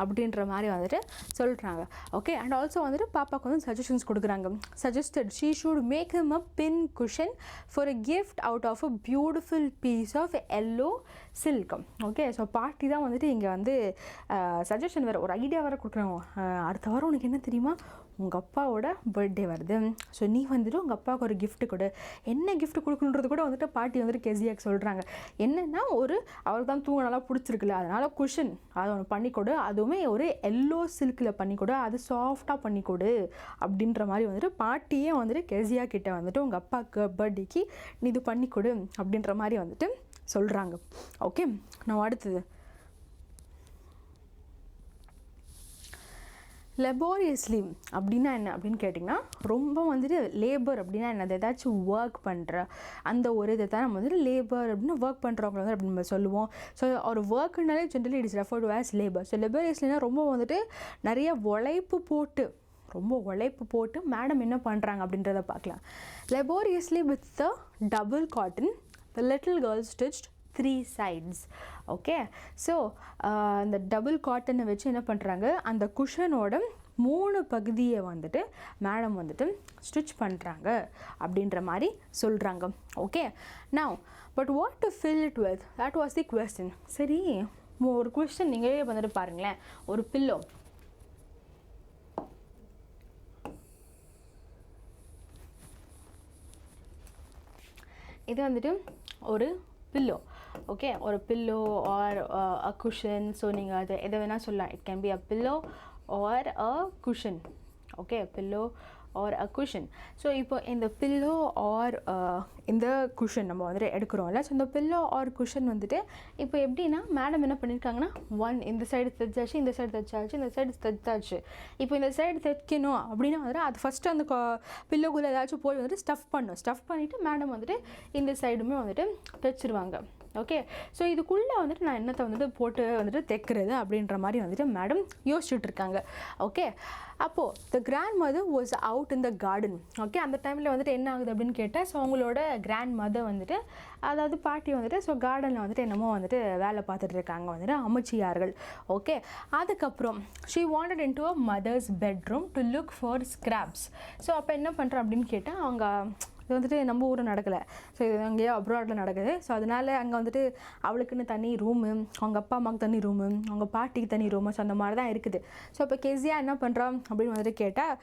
அப்படின்ற மாதிரி வந்துட்டு சொல்கிறாங்க. ஓகே, அண்ட் ஆல்சோ வந்துட்டு பாப்பாவுக்கு வந்து சஜஷன்ஸ் கொடுக்குறாங்க. Suggested she should make him a pin cushion for a gift out of a beautiful piece of yellow silk. Okay, so பாட்டி தான் வந்துட்டு இங்கே வந்து சஜஷன் வேறு ஒரு ஐடியா வேறு கொடுக்குறாங்க. அடுத்த வாரம் உனக்கு என்ன தெரியுமா, உங்கள் அப்பாவோட பர்த்டே வருது, ஸோ நீ வந்துட்டு உங்கள் அப்பாவுக்கு ஒரு gift கொடு. என்ன gift கொடுக்கணுன்றது கூட வந்துட்டு பாட்டி வந்துட்டு கெசியாக்கு சொல்கிறாங்க. என்னென்னா அவருக்கு தான் தூங்க நல்லா பிடிச்சிருக்குல்ல, அதனால் குஷன் அதை ஒன்று பண்ணிக்கொடு, அதுவுமே ஒரு எல்லோ சில்கில் பண்ணிக்கொடு, அது சாஃப்டாக பண்ணிக்கொடு அப்படின்ற மாதிரி வந்துட்டு பாட்டியே வந்துட்டு கெசியா கிட்ட வந்துட்டு உங்கள் அப்பாவுக்கு பர்த்டேக்கு நீ இது பண்ணிக்கொடு அப்படின்ற மாதிரி வந்துட்டு சொல்கிறாங்க. ஓகே, நான் அடுத்தது லெபோரியஸ்லி அப்படின்னா என்ன அப்படின்னு கேட்டிங்கன்னா, ரொம்ப வந்துட்டு லேபர் அப்படின்னா என்னது, ஏதாச்சும் ஒர்க் பண்ணுற அந்த ஒரு இதை தான் நம்ம வந்துட்டு லேபர் அப்படின்னு ஒர்க் பண்ணுறவங்க வந்து அப்படின்னு நம்ம சொல்லுவோம். ஸோ ஒரு ஒர்க்குனாலே generally it is referred to as labour. So லெபோரியஸ்லினா ரொம்ப வந்துட்டு நிறைய உழைப்பு போட்டு மேடம் என்ன பண்ணுறாங்க அப்படின்றத பார்க்கலாம். Laboriously with the double cotton the little girl stitched 3 sides. Okay, so அந்த டபுள் காட்டனை வச்சு என்ன பண்ணுறாங்க, அந்த குஷனோட 3 பகுதியை வந்துட்டு மேடம் வந்துட்டு ஸ்டிச் பண்ணுறாங்க அப்படின்ற மாதிரி சொல்கிறாங்க. Okay, now but what to fill it with, that was the question. சரி, ஒரு கொஸ்டின் நீங்களே வந்துட்டு பாருங்களேன். ஒரு பில்லோ, இது வந்துட்டு ஒரு பில்லோ. ஓகே, ஒரு pillow or a cushion. So நீங்கள் அது எதை வேணால் சொல்லலாம். It can be a pillow or a cushion. Okay, pillow or a cushion. So இப்போ இந்த பில்லோ ஆர் இந்த குஷன் நம்ம வந்துட்டு எடுக்கிறோம்ல. ஸோ இந்த பில்லோ ஆர் குஷன் வந்துட்டு இப்போ எப்படின்னா மேடம் என்ன பண்ணியிருக்காங்கன்னா, இந்த சைடு தைச்சாச்சு, இந்த சைடு தைச்சாச்சு, இந்த சைடு தைச்சாச்சு. இப்போ இந்த சைடு தைக்கணும் அப்படின்னா வந்துட்டு அது ஃபஸ்ட்டு அந்த பில்லோக்குள்ளே ஏதாச்சும் போய் வந்துட்டு ஸ்டஃப் பண்ணிவிட்டு மேடம் வந்துட்டு இந்த சைடுமே வந்துட்டு தைச்சிருவாங்க. ஓகே, ஸோ இதுக்குள்ளே வந்துட்டு நான் என்னத்தை வந்துட்டு போட்டு வந்துட்டு தைக்கிறது அப்படின்ற மாதிரி வந்துட்டு மேடம் யோசிச்சுட்டு இருக்காங்க. ஓகே, அப்போது the grandmother was out in the garden. Okay, அந்த டைமில் வந்துட்டு என்ன ஆகுது அப்படின்னு கேட்டால், ஸோ அவங்களோட கிராண்ட் மதர் வந்துட்டு, அதாவது பாட்டி வந்துட்டு ஸோ கார்டனில் வந்துட்டு என்னமோ வந்துட்டு வேலை பார்த்துட்டு இருக்காங்க வந்துட்டு அமைச்சியார்கள். ஓகே, அதுக்கப்புறம் she wanted in to a mother's bedroom to look for scraps. So அப்போ என்ன பண்ணுறேன் அப்படின்னு கேட்டால், அவங்க இது வந்துட்டு நம்ம ஊரில் நடக்கலை, ஸோ இது அங்கேயோ அப்ராடில் நடக்குது. ஸோ அதனால் அங்கே வந்துட்டு அவளுக்குன்னு தனி ரூமு, அவங்க அப்பா அம்மாவுக்கு தனி ரூமு, அவங்க பாட்டிக்கு தனி ரூமு, ஸோ அந்த மாதிரி தான் இருக்குது. ஸோ இப்போ கெசியா என்ன பண்ணுறான் அப்படின்னு வந்துட்டு கேட்டால்,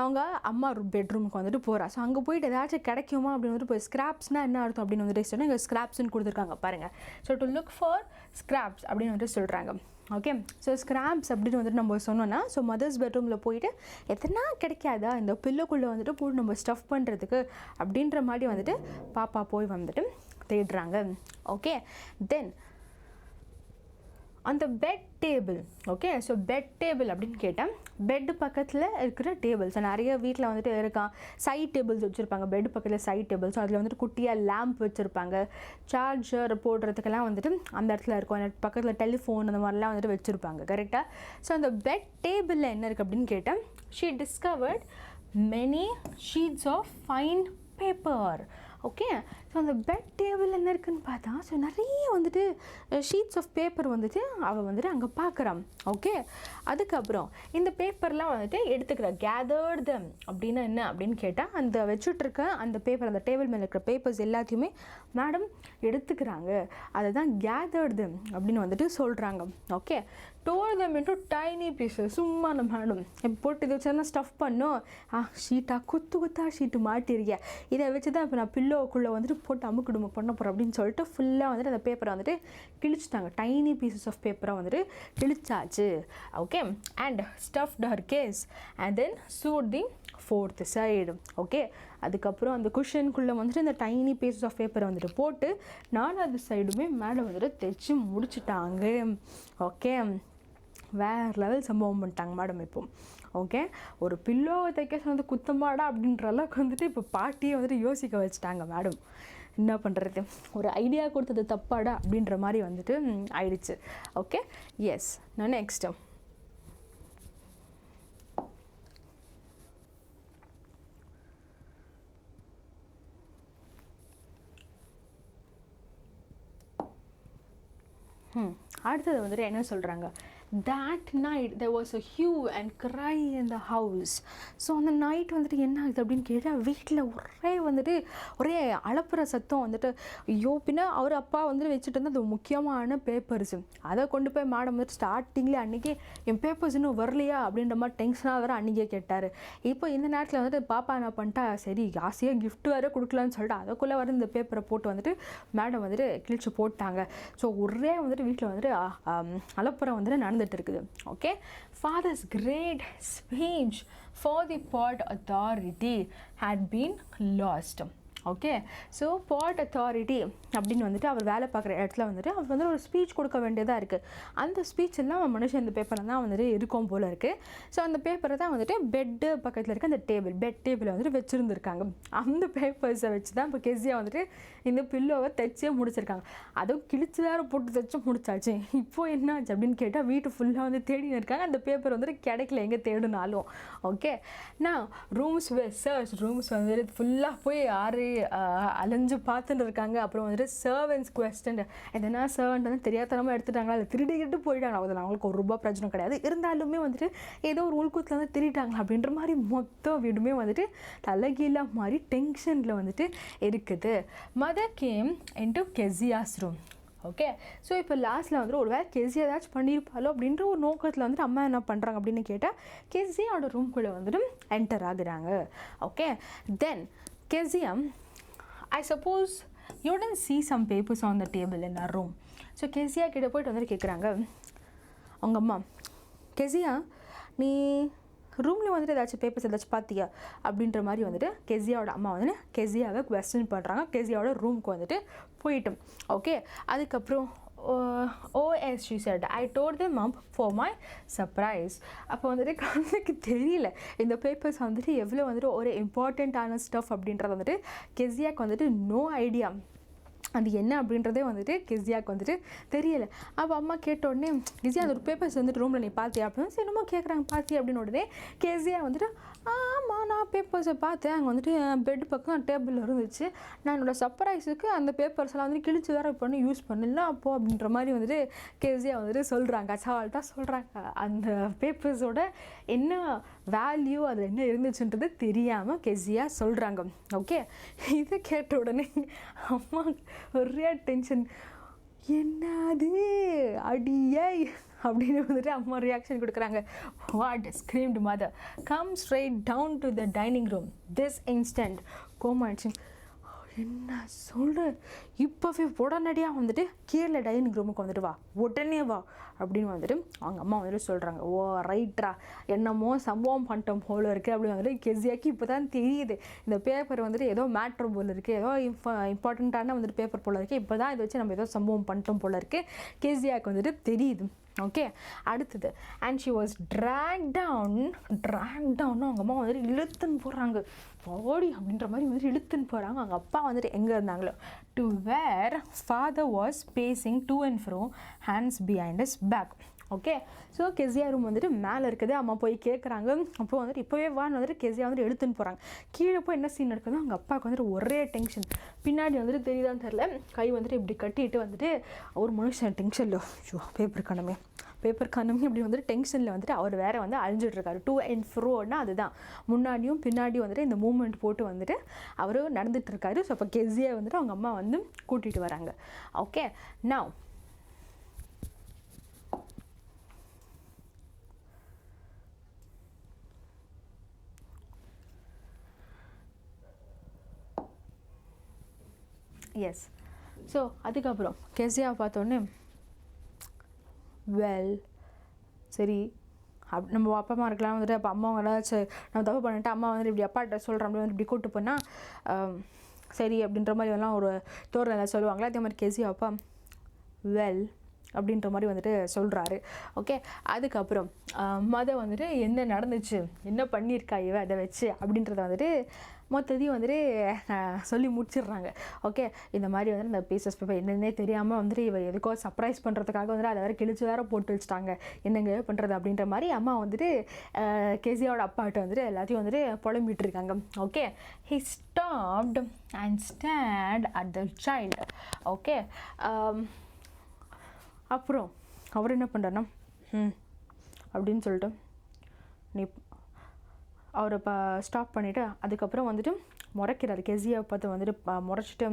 அவங்க அம்மா பெட்ரூமுக்கு வந்துட்டு போகிறா. ஸோ அங்கே போயிட்டு ஏதாச்சும் கிடைக்குமா அப்படின்னு வந்துட்டு போய் ஸ்கிராப்ஸ்னால் என்ன அர்த்தம் அப்படின்னு வந்துட்டு சொன்னால், இங்கே ஸ்கிராப்ஸ்ன்னு கொடுத்துருக்காங்க பாருங்கள். So to look for scraps அப்படின்னு வந்துட்டு சொல்கிறாங்க. ஓகே, ஸோ ஸ்கிராப்ஸ் அப்படின்னு வந்துட்டு நம்ம சொன்னோன்னா, ஸோ மதர்ஸ் பெட்ரூமில் போயிட்டு எத்தனா கிடைக்காதா இந்த பில்லுக்குள்ளே வந்துட்டு போட்டு நம்ம ஸ்டஃப் பண்ணுறதுக்கு அப்படின்ற மாதிரி வந்துட்டு பாப்பா போய் வந்துட்டு தேடுறாங்க. ஓகே, தென் அந்த bed table. Okay, so bed table அப்படின்னு கேட்டால் பெட்டு பக்கத்தில் இருக்கிற டேபிள்ஸ் நிறைய வீட்டில் வந்துட்டு இருக்கான். சைட் டேபிள்ஸ் வச்சுருப்பாங்க, பெட் பக்கத்தில் சைட் டேபிள்ஸ். அதில் வந்துட்டு குட்டியாக லேம்ப் வச்சுருப்பாங்க, சார்ஜர் போடுறதுக்கெல்லாம் வந்துட்டு அந்த இடத்துல இருக்கும். பக்கத்தில் டெலிஃபோன் அந்த மாதிரிலாம் வந்துட்டு வச்சுருப்பாங்க. கரெக்டாக. ஸோ அந்த பெட் டேபிளில் என்ன இருக்குது அப்படின்னு கேட்டால், she discovered many sheets of fine paper. Okay, so அந்த பெட் டேபிள் என்ன இருக்குதுன்னு பார்த்தா, ஸோ நிறைய வந்துட்டு ஷீட்ஸ் ஆஃப் பேப்பர் வந்துட்டு அவள் வந்துட்டு அங்கே பார்க்குறான். ஓகே, அதுக்கப்புறம் இந்த பேப்பர்லாம் வந்துட்டு எடுத்துக்கிற கேதர்ட் தம் அப்படின்னா என்ன அப்படின்னு கேட்டால், அந்த வச்சுட்ருக்க அந்த பேப்பர், அந்த டேபிள் மேலே இருக்கிற பேப்பர்ஸ் எல்லாத்தையுமே மேடம் எடுத்துக்கிறாங்க, அதை தான் கேதர்ட் தம் அப்படின்னு வந்துட்டு சொல்கிறாங்க. ஓகே, டோர் தம் இன்ட்டு டைனி பீஸஸ். சும்மா அந்த மேடம் இப்போ போட்டு இதை வச்சு ஸ்டஃப் பண்ணும், ஷீட்டாக குத்தா ஷீட்டு மாட்டிருக்கியா, இதை வச்சு தான் இப்போ நான் பில்லோக்குள்ளே வந்துட்டு போட்டு அமுக்குடுமு பண்ண போகிறேன் அப்படின்னு சொல்லிட்டு ஃபுல்லாக வந்துட்டு அந்த பேப்பரை வந்துட்டு கிழிச்சிட்டாங்க. டைனி பீசஸ் ஆஃப் பேப்பரை வந்துட்டு கிழிச்சாச்சு. Okay, and stuffed her case and then sewed the 4th side. Okay, அதுக்கப்புறம் அந்த குஷனுக்குள்ளே வந்துட்டு இந்த டைனி பீசஸ் ஆஃப் பேப்பரை வந்துட்டு போட்டு 4வது சைடுமே மேடம் வந்துட்டு தைச்சி முடிச்சுட்டாங்க. ஓகே, வேறு லெவல் சம்பவம் பண்ணிட்டாங்க மேடம் இப்போ. ஓகே, ஒரு பில்லோவை தைக்க சொன்னது குத்தமாடா அப்படின்ற அளவுக்கு வந்துட்டு இப்போ பாட்டியை வந்துட்டு யோசிக்க வச்சுட்டாங்க மேடம். என்ன பண்ணுறது, ஒரு ஐடியா கொடுத்தது தப்பாடா அப்படின்ற மாதிரி வந்துட்டு ஆயிடுச்சு. Okay, S. நான் நெக்ஸ்ட்டு அடுத்தது வந்துட்டு என்ன சொல்கிறாங்க, that night there was a hue and cry in the house. So அந்த நைட் வந்துட்டு என்ன ஆகுது அப்படின்னு கேட்டால் வீட்டில் ஒரே அலப்புற சத்தம் வந்துட்டு. ஐயோ, பின்ன அவர் அப்பா வந்துட்டு வச்சுட்டு வந்து அது முக்கியமான பேப்பர்ஸு அதை கொண்டு போய் மேடம் வந்துட்டு ஸ்டார்டிங்லேயே அன்றைக்கி என் பேப்பர்ஸ் இன்னும் வரலையா அப்படின்ற மாதிரி டென்ஷனாக வேறு அன்றைக்கே கேட்டார். இப்போ இந்த நேரத்தில் வந்துட்டு பாப்பா என்ன பண்ணிட்டா, சரி ஆசையாக கிஃப்ட் வேறு கொடுக்கலான்னு சொல்லிட்டு அதுக்குள்ளே வர இந்த பேப்பரை போட்டு வந்துட்டு மேடம் வந்துட்டு கிழிச்சு போட்டாங்க. ஸோ ஒரே வந்துட்டு வீட்டில் வந்துட்டு அலப்புறம் வந்துட்டு நடந்துட்டு இருக்குது. Okay, father's great speech for the port authority had been lost. Okay, so board authority அப்படின்னு வந்துட்டு அவர் வேலை பார்க்குற இடத்துல வந்துட்டு அவர் வந்து ஒரு ஸ்பீச் கொடுக்க வேண்டியதாக இருக்குது. அந்த ஸ்பீச் எல்லாம் மனுஷன் இந்த பேப்பரில் தான் வந்துட்டு இருக்கும் போல் இருக்குது. ஸோ அந்த பேப்பரை தான் வந்துட்டு பெட்டு பக்கத்தில் இருக்க அந்த பெட் டேபிளை வந்துட்டு வச்சுருந்துருக்காங்க. அந்த பேப்பர்ஸை வச்சு தான் இப்போ கெஸியா வந்துட்டு இந்த பில்லோவை தைச்சே முடிச்சிருக்காங்க. அதுவும் கிழிச்சு வேறு போட்டு தைச்சு முடிச்சாச்சு. இப்போது என்ன ஆச்சு அப்படின்னு கேட்டால் வீட்டு ஃபுல்லாக வந்து தேடின்னு இருக்காங்க. அந்த பேப்பர் வந்துட்டு கிடைக்கல எங்கே தேடினாலும். ஓகே, நான் ரூம்ஸ் வந்துட்டு ஃபுல்லாக போய் அலைஞ்சு பார்த்துட்டு இருக்காங்க. அப்புறம் வந்துட்டு சர்வன்ஸ் கொஸ்டின், எதனா சர்வன்ட் வந்து தெரியாதனமாக எடுத்துட்டாங்களா, இல்லை திருடிக்கிட்டு போயிட்டாங்க. அதில் அவங்களுக்கு ஒரு ரூபா பிரச்சனை கிடையாது. இருந்தாலுமே வந்துட்டு ஏதோ ஒரு உள்கூத்தில் வந்து திருட்டாங்களா அப்படின்ற மாதிரி மொத்தம் வீடுமே வந்துட்டு தலைகீழாக மாதிரி டென்ஷனில் வந்துட்டு இருக்குது. Mother came into Kezia's room. Okay, so இப்போ லாஸ்ட்டில் வந்துட்டு ஒரு வேளை கெஸியா ஏதாச்சும் பண்ணியிருப்பாலோ அப்படின்ற ஒரு நோக்கத்தில் வந்துட்டு அம்மா என்ன பண்ணுறாங்க அப்படின்னு கேட்டால் கெஸியாவோட ரூம்குள்ளே வந்துட்டு என்டர் ஆகுறாங்க. Okay, then Kezia, I suppose you didn't see some papers on the table in our room. So Kezia கிட்ட போய்ட்டு வந்துட்டு கேட்குறாங்க அவங்க அம்மா, கெஸியா நீ ரூமில் வந்துட்டு ஏதாச்சும் பேப்பர்ஸ் ஏதாச்சும் பார்த்தியா அப்படின்ற மாதிரி வந்துட்டு கெஸியாவோட அம்மா வந்துட்டு கெஸியாவை குவெஸ்டின் பண்ணுறாங்க. கெஸியாவோட ரூமுக்கு வந்துட்டு போயிட்டோம். ஓகே, அதுக்கப்புறம் OS she said, I told them up for my surprise. அப்போ வந்துட்டு கண்ணுக்கு தெரியல இந்த பேப்பர்ஸ் வந்துட்டு எவ்வளோ வந்துட்டு ஒரு இம்பார்ட்டண்ட்டான ஸ்டஃப் அப்படின்றது வந்துட்டு கெஸியாவுக்கு வந்துட்டு நோ ஐடியா. அது என்ன அப்படின்றதே வந்துட்டு கெஸியாவுக்கு வந்துட்டு தெரியலை. அப்போ அம்மா கேட்டோடனே, கெஸியா அந்த ஒரு பேப்பர்ஸ் வந்துட்டு ரூமில் நீ பார்த்தியா அப்படின்னு சரி என்னமோ கேட்குறாங்க, பார்த்தியா அப்படின்னு உடனே கெஸியா வந்துட்டு ஆமாம் நான் பேப்பர்ஸை பார்த்தேன், அங்கே வந்துட்டு பெட் பக்கம் டேபிள் இருந்துச்சு, நான் என்னோடய சர்ப்ரைஸுக்கு அந்த பேப்பர்ஸ்லாம் வந்துட்டு கிழிச்சு வேறு பண்ணி யூஸ் பண்ணல அப்போது அப்படின்ற மாதிரி வந்துட்டு கெஸியா வந்துட்டு சொல்கிறாங்க. அசால்ட்டாக சொல்கிறாங்க. அந்த பேப்பர்ஸோட என்ன வேல்யூ அதில் என்ன இருந்துச்சுன்றது தெரியாமல் கெஸியா சொல்கிறாங்க. ஓகே, இதை கேட்ட உடனே அம்மா ஒரே டென்ஷன், என்னது அடியே அப்படின்னு வந்துட்டு அம்மா ரியாக்ஷன் கொடுக்குறாங்க. What screamed mother, come straight down to the dining room this instant. கோமாச்சு, என்ன சொல்கிற, இப்போவே உடனடியாக வந்துட்டு கீழே டைனிங் ரூமுக்கு வந்துட்டு வா, உடனே வா அப்படின்னு வந்துட்டு அவங்க அம்மா வந்துட்டு சொல்கிறாங்க. ஓ ரைட்ரா, என்னமோ சம்பவம் பண்ணிட்டோம் போல இருக்குது அப்படின்னு வந்துட்டு கெஸியாக்கு இப்போ தான் தெரியுது இந்த பேப்பர் வந்துட்டு ஏதோ மேட்ரு போல் இருக்குது, ஏதோ இம்பார்ட்டண்ட்டான வந்துட்டு பேப்பர் போல் இருக்குது, இப்போ தான் இதை வச்சு நம்ம ஏதோ சம்பவம் பண்ணிட்டோம் போல் இருக்குது கெஸியாவுக்கு வந்துட்டு தெரியுது. ஓகே, அடுத்தது and she was drag down அவங்க அம்மா வந்துட்டு இழுத்துன்னு போகிறாங்க. ஓடி அப்படின்ற மாதிரி வந்துட்டு இழுத்துன்னு போகிறாங்க. அவங்க அப்பா வந்துட்டு எங்கே இருந்தாங்களோ to where father was pacing to and fro hands behind his back. Okay, so Kezia room வந்துட்டு மேலே இருக்குது. அம்மா போய் கேட்குறாங்க. அப்போ வந்துட்டு இப்போவே வான்னு வந்துட்டு கெஸியா வந்துட்டு எடுத்துன்னு போகிறாங்க. கீழே போய் என்ன சீன் நடக்குதுன்னா அவங்க அப்பாவுக்கு வந்துட்டு ஒரே டென்ஷன். பின்னாடி வந்துட்டு தெரியுதான்னு தெரில, கை வந்துட்டு இப்படி கட்டிட்டு வந்துட்டு ஒரு மனுஷன் டென்ஷனில் ஐயோ பேப்பர் காணுமே அப்படி வந்துட்டு டென்ஷனில் வந்துட்டு அவர் வேறு வந்து அழிஞ்சிட்ருக்காரு. டு அண்ட் ஃப்ரோன்னா அதுதான் முன்னாடியும் பின்னாடியும் வந்துட்டு இந்த மூமெண்ட் போட்டு வந்துட்டு அவர் நடந்துகிட்ருக்காரு. ஸோ அப்போ கெஸியா வந்துட்டு அவங்க அம்மா வந்து கூட்டிகிட்டு வராங்க. Okay, now yes. ஸோ அதுக்கப்புறம் கெஸியாவை பார்த்தோன்னே வெல் சரி நம்ம அப்பா அம்மா இருக்கலாம் வந்துட்டு அப்போ அம்மா ஏதாச்சும் நம்ம தப்பு பண்ணிட்டு அம்மா வந்துட்டு இப்படி அப்பாட்ட சொல்கிறோம் அப்படி வந்து இப்படி கூப்பிட்டு போனால் சரி அப்படின்ற மாதிரி எல்லாம் ஒரு தோரணை எல்லாம் சொல்லுவாங்களா, அதே மாதிரி கெஸியா அப்பா வெல் அப்படின்ற மாதிரி வந்துட்டு சொல்கிறாரு. ஓகே, அதுக்கப்புறம் மதர் வந்துட்டு என்ன நடந்துச்சு, என்ன பண்ணியிருக்கா இவ அதை வச்சு அப்படின்றத வந்துட்டு மொத்தத்தையும் வந்துட்டு சொல்லி முடிச்சிடுறாங்க. ஓகே, இந்த மாதிரி வந்துட்டு இந்த பீசஸ் பேப்பர் என்னென்னே தெரியாமல் வந்துட்டு இவ எதுக்கோ சர்ப்ரைஸ் பண்ணுறதுக்காக வந்துட்டு அதை வேறு கிழிச்சு வேறு போட்டு வச்சுட்டாங்க, என்னங்க பண்ணுறது அப்படின்ற மாதிரி அம்மா வந்துட்டு கெஸியாவோட அப்பாட்ட வந்துட்டு எல்லாத்தையும் வந்துட்டு புலம்பிட்டு இருக்காங்க. Okay, he stopped and stand at the child. Okay, அப்புறம் அவர் என்ன பண்ணுறாருன்னா அப்படின்னு சொல்லிட்டு நீ அவரை ஸ்டாப் பண்ணிவிட்டு அதுக்கப்புறம் வந்துட்டு முறைக்கிறாரு. கெஸியாவை பார்த்து வந்துட்டு முறைச்சிட்டு